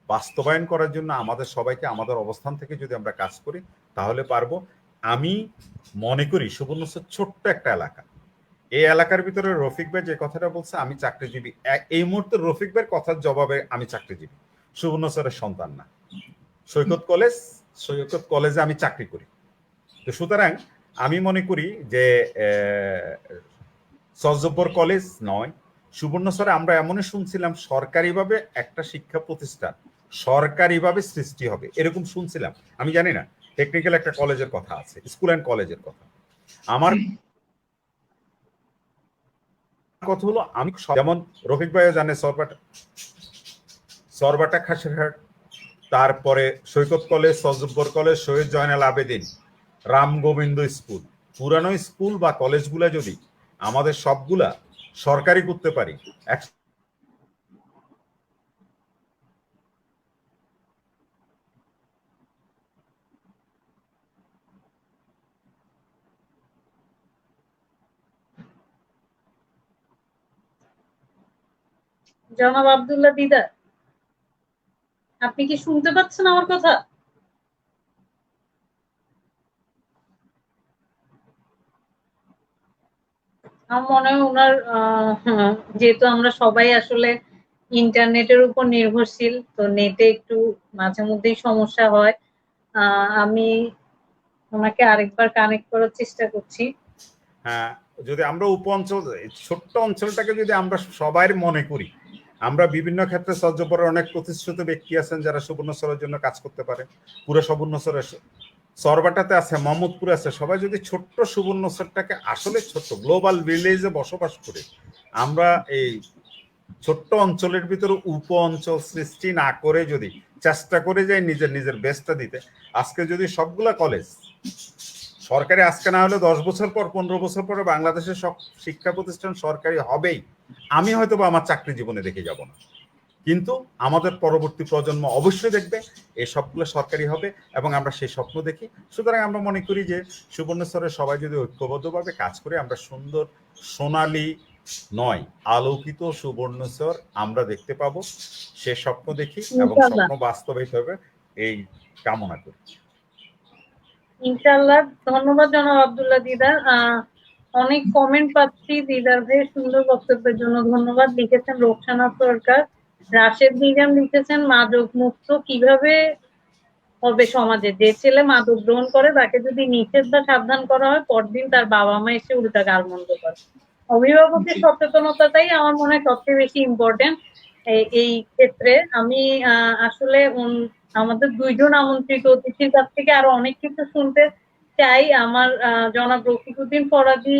Speaker 3: বাস্তবায়ন করার জন্য আমাদের সবাইকে আমাদের অবস্থান থেকে যদি আমরা কাজ করি তাহলে পারবো। আমি মনে করি সুবর্ণচর ছোট্ট একটা এলাকা, এই এলাকার ভিতরে রফিক ভাই যে কথাটা বলছে, আমি চাকরিজীবী, এই মুহূর্তে রফিক ভাইয়ের কথার জবাবে আমি চাকরিজীবী, সুবর্ণচরের সন্তান না। সৈকত কলেজে আমি চাকরি করি। তো সুতরাং আমি মনে করি যে সজব্বর কলেজ নয়, সুবর্ণচরে আমরা এমনই শুনছিলাম সরকারিভাবে একটা শিক্ষা প্রতিষ্ঠান সরকারিভাবে সৃষ্টি হবে, এরকম শুনছিলাম। আমি জানি না, টেকনিক্যাল একটা কলেজের কথা আছে, স্কুল অ্যান্ড কলেজের কথা। আমার কথা হলো, আমি যেমন রফিক ভাইও জানে সরবাটা খাসিরহাট, তারপরে সৈকত কলেজ, সজব্বর কলেজ, শহীদ জয়নাল আবেদিন, রাম গোবিন্দ স্কুল, পুরানো স্কুল বা কলেজগুলা যদি আমাদের সবগুলা সরকারি করতে পারি,
Speaker 1: জনাব আব্দুল্লাহ দিদার, আপনি কি শুনতে পাচ্ছেন আমার কথা? আমার মনে হয় ওনার যেহেতু আমরা সবাই আসলে ইন্টারনেটের উপর নির্ভরশীল, তো নেটে একটু মাঝে মধ্যেই সমস্যা হয়। আমি ওনাকে আরেকবার কানেক্ট করার চেষ্টা করছি।
Speaker 3: হ্যাঁ, যদি আমরা অঞ্চল, ছোট্ট অঞ্চলটাকে যদি আমরা সবাই মনে করি, আমরা বিভিন্ন ক্ষেত্রে সহ্যপরের অনেক প্রতিষ্ঠিত ব্যক্তি আছেন যারা সুবর্ণচরের জন্য কাজ করতে পারে। পুরো সুবর্ণচরের চরবাটাতে আছে, মোহাম্মদপুরে আছে, সবাই যদি ছোট্ট সুবর্ণচরটাকে আসলে ছোট্ট গ্লোবাল ভিলেজে বসবাস করে আমরা এই ছোট্ট অঞ্চলের ভিতরে অঞ্চল সৃষ্টি না করে যদি চেষ্টা করে যাই নিজের নিজের বেস্টটা দিতে, আজকে যদি সবগুলা কলেজ সরকারি, আজকে না হলে 10 বছর পর 15 বছর পরে বাংলাদেশের সব শিক্ষা প্রতিষ্ঠান সরকারি হবেই। আমি হয়তো বা আমার চাকরি জীবনে দেখে যাব না, কিন্তু আমাদের পরবর্তী প্রজন্ম অবশ্যই দেখবে এই সবগুলো সরকারি হবে এবং আমরা সেই স্বপ্ন দেখি। সুতরাং আমরা মনে করি যে সুবর্ণচরের সবাই যদি ঐক্যবদ্ধভাবে কাজ করে আমরা সুন্দর সোনালী নয় আলোকিত সুবর্ণচর আমরা দেখতে পাবো, সে স্বপ্ন দেখি এবং স্বপ্ন বাস্তবায়িত হবে এই কামনা করি।
Speaker 1: ইনশাআল্লাহ। ধন্যবাদ জনাব আব্দুল্লাহ দিদার। অনেক কমেন্ট পাচ্ছি দিদার ভাই সুন্দর বক্তব্যের জন্য ধন্যবাদ। লিখেছেন রোকসানা সরকার, রাশেদ নিজাম লিখেছেন মাদক মুক্ত কিভাবে হবে সমাজে, যে ছেলে মাদক গ্রহণ করে তাকে যদি নিষেধ বা সাবধান করা হয় পরদিন তার বাবা মা এসে উল্টা গালমন্দ করে। অভিভাবকের সচেতনতাটাই আমার মনে হয় সবচেয়ে বেশি ইম্পর্টেন্ট এই ক্ষেত্রে। আমি আসলে আমাদের দুইজন আমন্ত্রিত অতিথির কাছ থেকে আরো অনেক কিছু শুনতে চাই। আমার জনাব রফিকুদ্দিন ফরাজি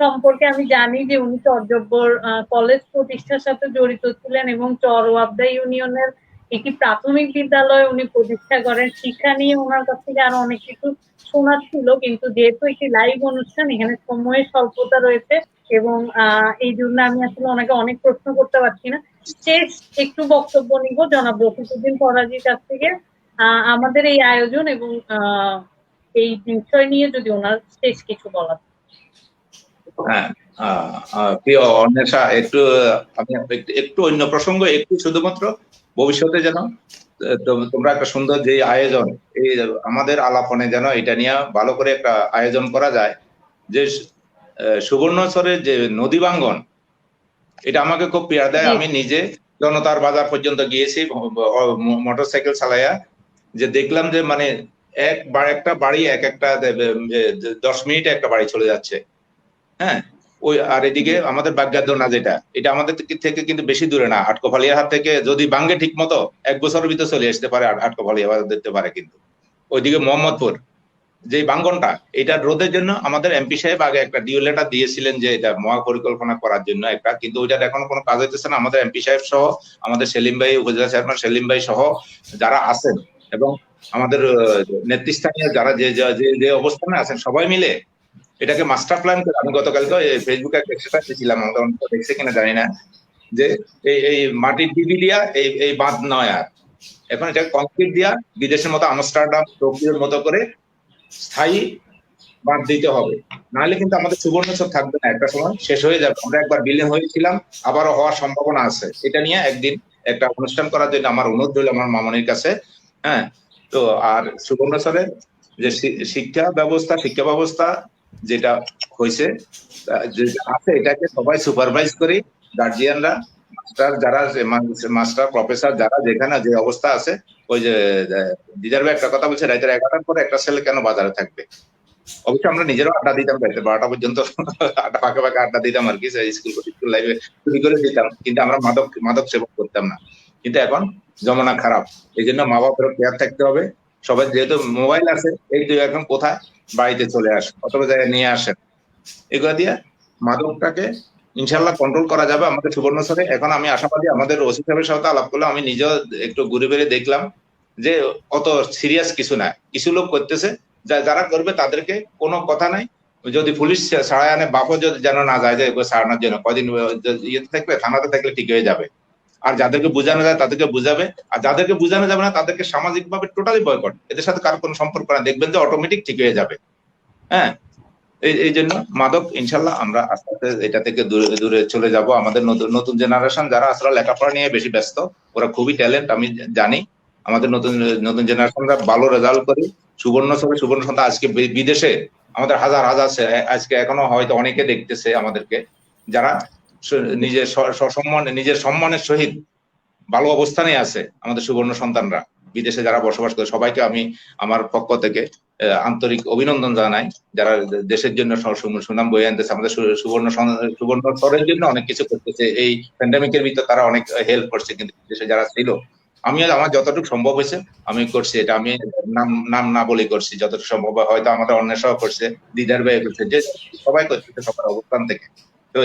Speaker 1: সম্পর্কে আমি জানি যে উনি চরজব্বর কলেজ প্রতিষ্ঠার সাথে জড়িত ছিলেন এবং চর ওয়াবদা ইউনিয়নের একটি প্রাথমিক বিদ্যালয় উনি প্রতিষ্ঠা করেন। শিক্ষা নিয়ে ওনার কাছ থেকে আরো অনেক কিছু শোনার ছিল, কিন্তু যেহেতু একটি লাইভ অনুষ্ঠান এখানে সময়ের স্বল্পতা রয়েছে এবং এই জন্য আমি আসলে ওনাকে অনেক প্রশ্ন করতে পারছি না। শেষ একটু বক্তব্য নিব জনাব রফিকুদ্দিন ফরাজির কাছ থেকে আমাদের এই আয়োজন এবং এই বিষয় নিয়ে যদি ওনার শেষ কিছু বলার।
Speaker 2: হ্যাঁ, প্রিয় অন্বেষা, একটু আমি একটু অন্য প্রসঙ্গ, একটু শুধুমাত্র ভবিষ্যতে যেন তোমরা একটা সুন্দর যে আয়োজন, এই আমাদের আলাপনে যেন এটা নিয়ে ভালো করে একটা আয়োজন করা যায়, যে সুবর্ণচরের যে নদী ভাঙ্গন, এটা আমাকে খুব পীড়া দেয়। আমি নিজে জনতার বাজার পর্যন্ত গিয়েছি মোটরসাইকেল চালাইয়া, যে দেখলাম যে মানে একটা বাড়ি একটা 10 মিনিটে একটা বাড়ি চলে যাচ্ছে। হ্যাঁ, ওই আর এদিকে আমাদের বাগগাদোনা যেটা, এটা আমাদের থেকে কিন্তু বেশি দূরে না, আটকোফালিয়া হাট থেকে যদি বাঙ্গে ঠিক মতো 1 বছরের ভিতরে চলে আসতে পারে, আটকোফালিয়া দিতে পারে। কিন্তু ওইদিকে মোহাম্মদপুর যে বাঙ্গনটা, এটা রোধের জন্য আমাদের এমপি সাহেব আগে একটা ডিও লেটার দিয়েছিলেন যে এটা মহাপরিকল্পনা করার জন্য একটা, কিন্তু ওইটার এখন কোনো কাজ হইতেছে না। আমাদের এমপি সাহেব সহ আমাদের সেলিম ভাই, উপজেলা চেয়ারম্যান সেলিম ভাই সহ যারা আছেন এবং আমাদের নেতৃস্থানীয় যারা যে অবস্থানে আছেন সবাই মিলে এটাকে মাস্টার প্ল্যান করে, আমি গতকালকে ফেসবুকে একটা স্ট্যাটাস দিয়েছিলাম, আমাদের অনেক দেখছে কিনা জানি না, যে এই মাটির ডিবি দিয়া এই বাঁধ নয়, আর এখন এটা কংক্রিট দিয়া বিদেশের মতো আমস্টারডাম টোকিওর মতো করে স্থায়ী বাঁধ দিতে হবে, নাহলে কিন্তু আমাদের সুবর্ণচর থাকবে না, একটা সময় শেষ হয়ে যাবে। আমরা একবার বিলীন হয়েছিলাম, আবারও হওয়ার সম্ভাবনা আছে। এটা নিয়ে একদিন একটা অনুষ্ঠান করার জন্য আমার অনুরোধ রইল আমার মামনির কাছে। হ্যাঁ, তো আর সুবর্ণচরের যে শিক্ষা ব্যবস্থা যেটা হয়েছে আছে, এটাকে সবাই সুপারভাইজ করি, গার্জিয়ানরা, মাস্টার প্রফেসর যারা যেখানে যে অবস্থা আছে। ওই যে দিদার ভাই একটা কথা বলছে, রাতের 11টার পরে একটা ছেলে কেন বাজারে থাকবে। অবশ্য আমরা নিজেরাও আড্ডা দিতাম, রাতে 12টা পর্যন্ত ফাঁকে ফাঁকে আড্ডা দিতাম আর কি, স্কুল লাইফে চুরি করে দিতাম, কিন্তু আমরা মাদক সেবন করতাম না। কিন্তু এখন জমানা খারাপ, এই জন্য মা বাপেরও কেয়ার থাকতে হবে। সবাই যেহেতু মোবাইল আছে, এই তো এখন কোথায় বাড়িতে চলে আসে অথবা জায়গায় নিয়ে আসেন, এগুলো দিয়ে মাদকটাকে ইনশাল্লাহ কন্ট্রোল করা যাবে আমাদের সুবর্ণচরে। এখন আমি আশাবাদী, আমাদের ওসি সাহেবের সাথে আলাপ করলে আমি নিজেও একটু ঘুরে ফিরে দেখলাম যে অত সিরিয়াস কিছু না, কিছু লোক করতেছে, যারা করবে তাদেরকে কোনো কথা নাই। যদি পুলিশ ছাড়াই আনে, বাপও যেন না যায় যে ছাড়ানোর জন্য, কয়দিন ইয়েতে থাকবে, থানাতে থাকলে ঠিক হয়ে যাবে। আর যাদেরকে বোঝানো যায় তাদেরকে বুঝাবে, আর যাদেরকে বোঝানো যাবে না তাদেরকে সামাজিক ভাবে টোটালি বয়কট, এদের সাথে কারো কোনো সম্পর্ক না, দেখবেন যে অটোমেটিক ঠিক হয়ে যাবে। হ্যাঁ, এই জন্য মাদক ইনশাল্লাহ আমরা আস্তে আস্তে এটা থেকে দূরে চলে যাব। আমাদের নতুন জেনারেশন যারা আসলে লেখাপড়া নিয়ে বেশি ব্যস্ত, ওরা খুবই ট্যালেন্ট, আমি জানি। আমাদের নতুন জেনারেশনরা ভালো রেজাল্ট করে সুবর্ণ সন্ধ্যা আজকে বিদেশে আমাদের হাজার আজকে এখনো হয়তো অনেকে দেখতেছে আমাদেরকে, যারা নিজের সম্মানের সহিত ভালো অবস্থানে আছে আমাদের সুবর্ণ সন্তানরা, বিদেশে যারা বসবাস করে সবাইকে আমি আমার পক্ষ থেকে আন্তরিক অভিনন্দন জানাই, যারা দেশের জন্য সুনাম বয়ে আনতেছে, আমাদের সুবর্ণ স্তরের জন্য অনেক কিছু করতেছে। এই প্যান্ডামিকের ভিতর তারা অনেক হেল্প করছে, কিন্তু দেশে যারা ছিল, আমি আমার যতটুকু সম্ভব হয়েছে আমি করছি। এটা আমি নাম নাম না বলে করছি, যতটুকু সম্ভব হয়তো আমাদের অন্বেষণ করছে, দিদার ভাই করছে, যে সবাই করতেছে সবার অবস্থান থেকে। তো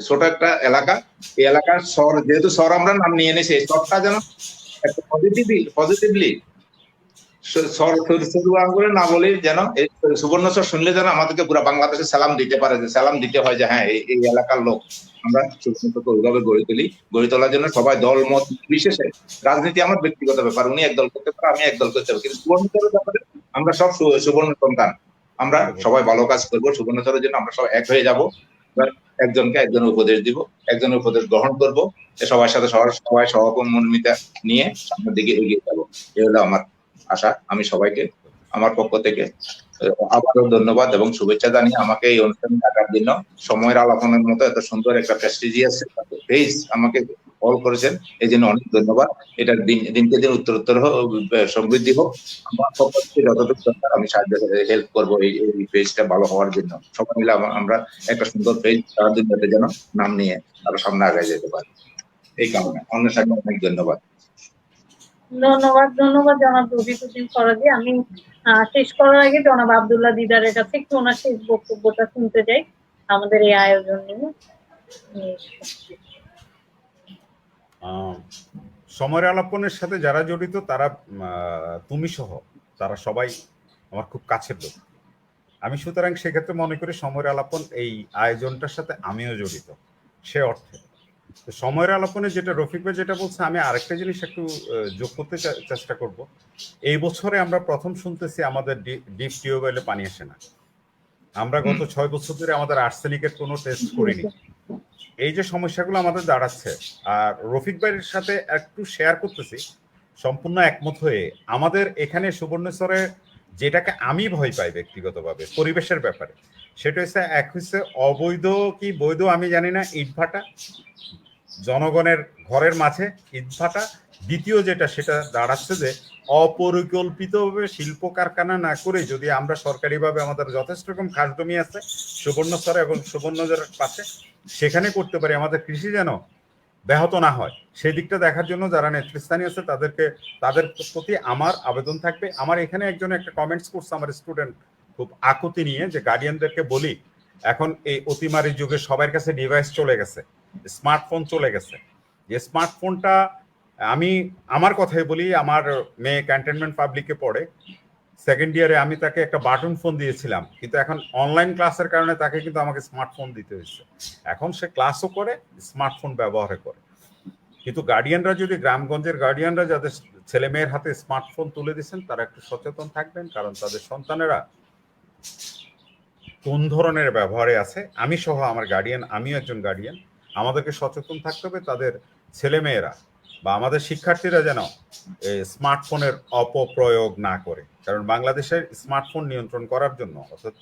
Speaker 2: ছোট একটা এলাকা, এই এলাকার শহর, যেহেতু শহর আমরা নাম নিয়ে এনেছি, এই শহরটা যেন একটা পজিটিভলি আঙ্গুলে না বলে যেন এই সুবর্ণচর শুনলে যেন আমাদেরকে পুরো বাংলাদেশে সালাম দিতে পারে, যে সালাম দিতে হয় যে হ্যাঁ এই এলাকার লোক। আমরা সুবর্ণচরকে ওইভাবে গড়ে তুলি। গড়ে তোলার জন্য সবাই দল মত বিশেষে, রাজনীতি আমার ব্যক্তিগত ব্যাপার, উনি একদল করতে পারে, আমি একদল করতে পারি, কিন্তু সুবর্ণচরের ব্যাপারে আমরা সব সুবর্ণ সন্তান, আমরা সবাই ভালো কাজ করবো। সুবর্ণচরের জন্য আমরা সবাই এক হয়ে যাব, একজনকে একজন উপদেশ দিব, একজনের উপদেশ গ্রহণ করব, সবার সাথে সবাই সহমর্মিতা নিয়ে সামনের দিকে এগিয়ে যাবো। এই হলো আমার আশা। আমি সবাইকে আমার পক্ষ থেকে আবারও ধন্যবাদ এবং শুভেচ্ছা জানিয়ে আমাকে এই অনুষ্ঠানে ডাকার জন্য, সময়ের আলাপনের মতো এত সুন্দর একটা প্রেস্টিজিয়াস পেজ আমাকে কল করেছেন, এই জন্য অনেক ধন্যবাদ। এটার দিনকে দিন উত্তরোত্তর সমৃদ্ধি হোক। আমার পক্ষ থেকে যতটুকু দরকার আমি সাহায্য হেল্প করবো এই পেজটা ভালো হওয়ার জন্য। সবাই মিলে আমরা একটা সুন্দর পেজ তারা দুনিয়াতে যেন নাম নিয়ে আরো সামনে আগে যেতে পারি, এই কারণে অন্য সাথে অনেক ধন্যবাদ।
Speaker 1: ধন্যবাদ জনাব রফিকুদ্দিন ফরাজি। আমি শেষ করার আগে জনাব আব্দুল্লাহ দিদারের কাছে একটু ওনার শেষ বক্তব্যটা শুনতে চাই আমাদের এই আয়োজন নিয়ে।
Speaker 3: সময়ের আলাপনের সাথে যারা জড়িত তারা তুমি সহ তারা সবাই আমার খুব কাছের লোক। আমি সুতরাং সেক্ষেত্রে মনে করি সময়ের আলাপন এই আয়োজনটার সাথে আমিও জড়িত সে অর্থে। সময়ের আলাপনে যেটা রফিক ভাই যেটা বলছে, আমি আরেকটা জিনিস একটু যোগ করতে চেষ্টা করব। এই বছরে আমরা প্রথম শুনতেছি আমাদের ডিপ টিউবওয়েলে পানি আসে না। আমরা গত 6 বছর ধরে আমাদের আর্সেনিকের কোনো টেস্ট করিনি। এই যে সমস্যাগুলো আমাদের দাঁড়াচ্ছে, আর রফিক ভাইয়ের সাথে একটু শেয়ার করতেছি সম্পূর্ণ একমত হয়ে, আমাদের এখানে সুবর্ণচরে যেটাকে আমি ভয় পাই ব্যক্তিগতভাবে পরিবেশের ব্যাপারে, সেটা হচ্ছে অবৈধ কি বৈধ আমি জানি না, ইটভাটা, জনগণের ঘরের মাঝে ইটভাটা। দ্বিতীয় যেটা সেটা দাঁড়াচ্ছে যে অপরিকল্পিতভাবে শিল্প কারখানা না করে যদি আমরা সরকারিভাবে, আমাদের যথেষ্ট রকম খাস জমি আছে সুবর্ণচরে এবং সুবর্ণচরের পাশে, সেখানে করতে পারি, আমাদের কৃষি যেন ব্যাহত না হয়, সেই দিকটা দেখার জন্য যারা নেতৃস্থানীয় আছে তাদের প্রতি আমার আবেদন থাকবে। আমার এখানে একজন একটা কমেন্টস করছে আমার স্টুডেন্ট খুব আকুতি নিয়ে, যে গার্ডিয়ানদেরকে বলি এখন এই অতিমারি যুগে সবার কাছে ডিভাইস চলে গেছে, স্মার্টফোন চলে গেছে, যে স্মার্টফোনটা আমি আমার কথাই বলি, আমার মেয়ে ক্যান্টনমেন্ট পাবলিকে পড়ে, সেকেন্ড ইয়ারে আমি তাকে একটা বাটন ফোন দিয়েছিলাম, কিন্তু এখন অনলাইন ক্লাসের কারণে তাকে কিন্তু আমাকে স্মার্টফোন দিতে হয়েছে। এখন সে ক্লাসও করে, স্মার্টফোন ব্যবহার করে। কিন্তু গার্ডিয়ানরা যদি, গ্রামগঞ্জের গার্ডিয়ানরা যাদের ছেলে মেয়ের হাতে স্মার্টফোন তুলে দিচ্ছেন, তারা একটু সচেতন থাকবেন, কারণ তাদের সন্তানেরা কোন ধরনের ব্যবহারে আছে। আমি সহ আমার গার্ডিয়ান, আমিও একজন গার্ডিয়ান, আমাদেরকে সচেতন থাকতে হবে তাদের ছেলেমেয়েরা বা আমাদের শিক্ষার্থীরা যেন স্মার্টফোনের অপপ্রয়োগ না করে। কারণ বাংলাদেশের স্মার্টফোন নিয়ন্ত্রণ করার জন্য, অর্থাৎ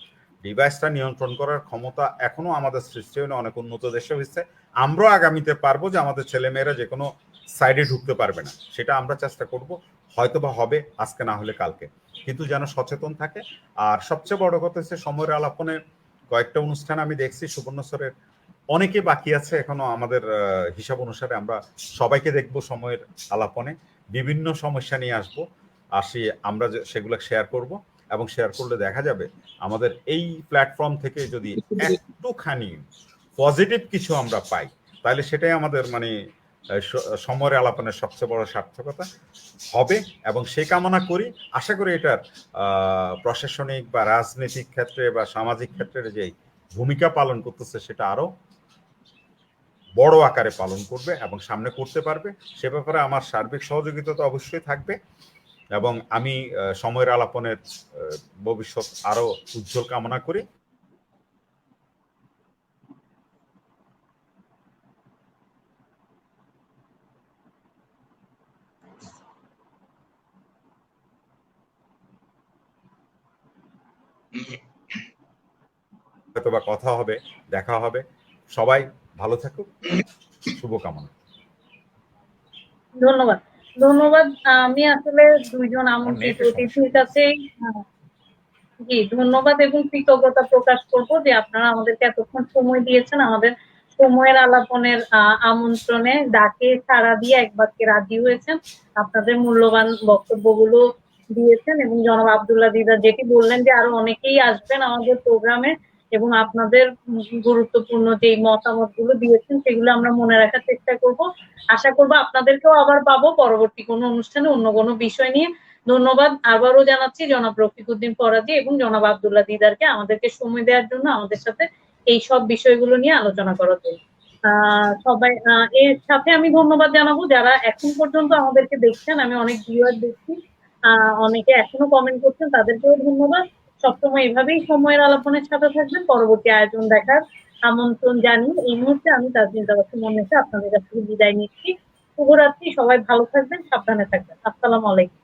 Speaker 3: ডিভাইসটা নিয়ন্ত্রণ করার ক্ষমতা এখনো আমাদের সৃষ্টি হয়নি, অনেক উন্নত দেশে হয়েছে। আমরাও আগামীতে পারবো যে আমাদের ছেলেমেয়েরা যে কোনো সাইডে ঢুকতে পারবে না, সেটা আমরা চেষ্টা করব, হয়তো বা হবে আজকে না হলে কালকে, কিন্তু যেন সচেতন থাকে। আর সবচেয়ে বড় কথা হচ্ছে সময়ের আলাপনে কয়েকটা অনুষ্ঠান আমি দেখছি সুবর্ণচরের, অনেকে বাকি আছে এখনো আমাদের হিসাব অনুসারে। আমরা সবাইকে দেখব সময়ের আলাপনে, বিভিন্ন সমস্যা নিয়ে আসি, আমরা সেগুলো শেয়ার করব, এবং শেয়ার করলে দেখা যাবে আমাদের এই প্ল্যাটফর্ম থেকে যদি একটুখানি পজিটিভ কিছু আমরা পাই, তাহলে সেটাই আমাদের মানে সময়ের আলাপনের সবচেয়ে বড় সার্থকতা হবে। এবং সেই কামনা করি, আশা করি এটার প্রশাসনিক বা রাজনৈতিক ক্ষেত্রে বা সামাজিক ক্ষেত্রে যে ভূমিকা পালন করতেছে সেটা আরো বড় আকারে পালন করবে এবং সামনে করতে পারবে। সে ব্যাপারে আমার সার্বিক সহযোগিতা তো অবশ্যই থাকবে, এবং আমি সময়ের আলাপনের ভবিষ্যৎ আরো উজ্জ্বল কামনা করি। হয়তো বা কথা হবে, দেখা হবে। সবাই ভালো থাকুক, শুভকামনা।
Speaker 1: ধন্যবাদ। ধন্যবাদ। আমি আসলে দুইজন আমন্ত্রিত
Speaker 3: নেটের সমস্যা
Speaker 1: অতিথির কাছেই জি ধন্যবাদ এবং কৃতজ্ঞতা প্রকাশ করব যে আপনারা আমাদেরকে এতক্ষণ সময় দিয়েছেন। আমাদের সময়ের আলাপনের আমন্ত্রণে ডাকে সাড়া দিয়ে এক বাক্যে রাজি হয়েছেন। আপনাদের মূল্যবান বক্তব্যগুলো দিয়েছেন এবং জনাব আব্দুল্লাহ দিদার যেটি বললেন যে আরো অনেকেই আসবেন আমাদের প্রোগ্রামে এবং আপনাদের গুরুত্বপূর্ণ যে মতামতগুলো দিয়েছেন সেগুলো আমরা মনে রাখার চেষ্টা করব। আশা করব আপনাদেরকেও আবার পাবো পরবর্তী কোনো অনুষ্ঠানে অন্য কোনো বিষয় নিয়ে। ধন্যবাদ আবারও জানাচ্ছি জনাব রফিকুদ্দিন ফরাজি এবং জনাব আব্দুল্লাহ দিদারকে আমাদেরকে সময় দেওয়ার জন্য, আমাদের সাথে এই সব বিষয়গুলো নিয়ে আলোচনা করার জন্য। সবাই এর সাথে আমি ধন্যবাদ জানাবো যারা এখন পর্যন্ত আমাদেরকে দেখছেন। আমি অনেক ভিউয়ার দেখছি, অনেকে এখনো কমেন্ট করছেন, তাদেরকেও ধন্যবাদ। সবসময় এভাবেই সময়ের আলাপনের সাথে থাকবেন। পরবর্তী আয়োজন দেখার আমন্ত্রণ জানিয়ে এই মুহূর্তে আমি তাজমিন তাবাসসুম মনে আপনাদের কাছ থেকে বিদায় নিচ্ছি। শুভরাত্রি, সবাই ভালো থাকবেন, সাবধানে থাকবেন। আসসালামু আলাইকুম।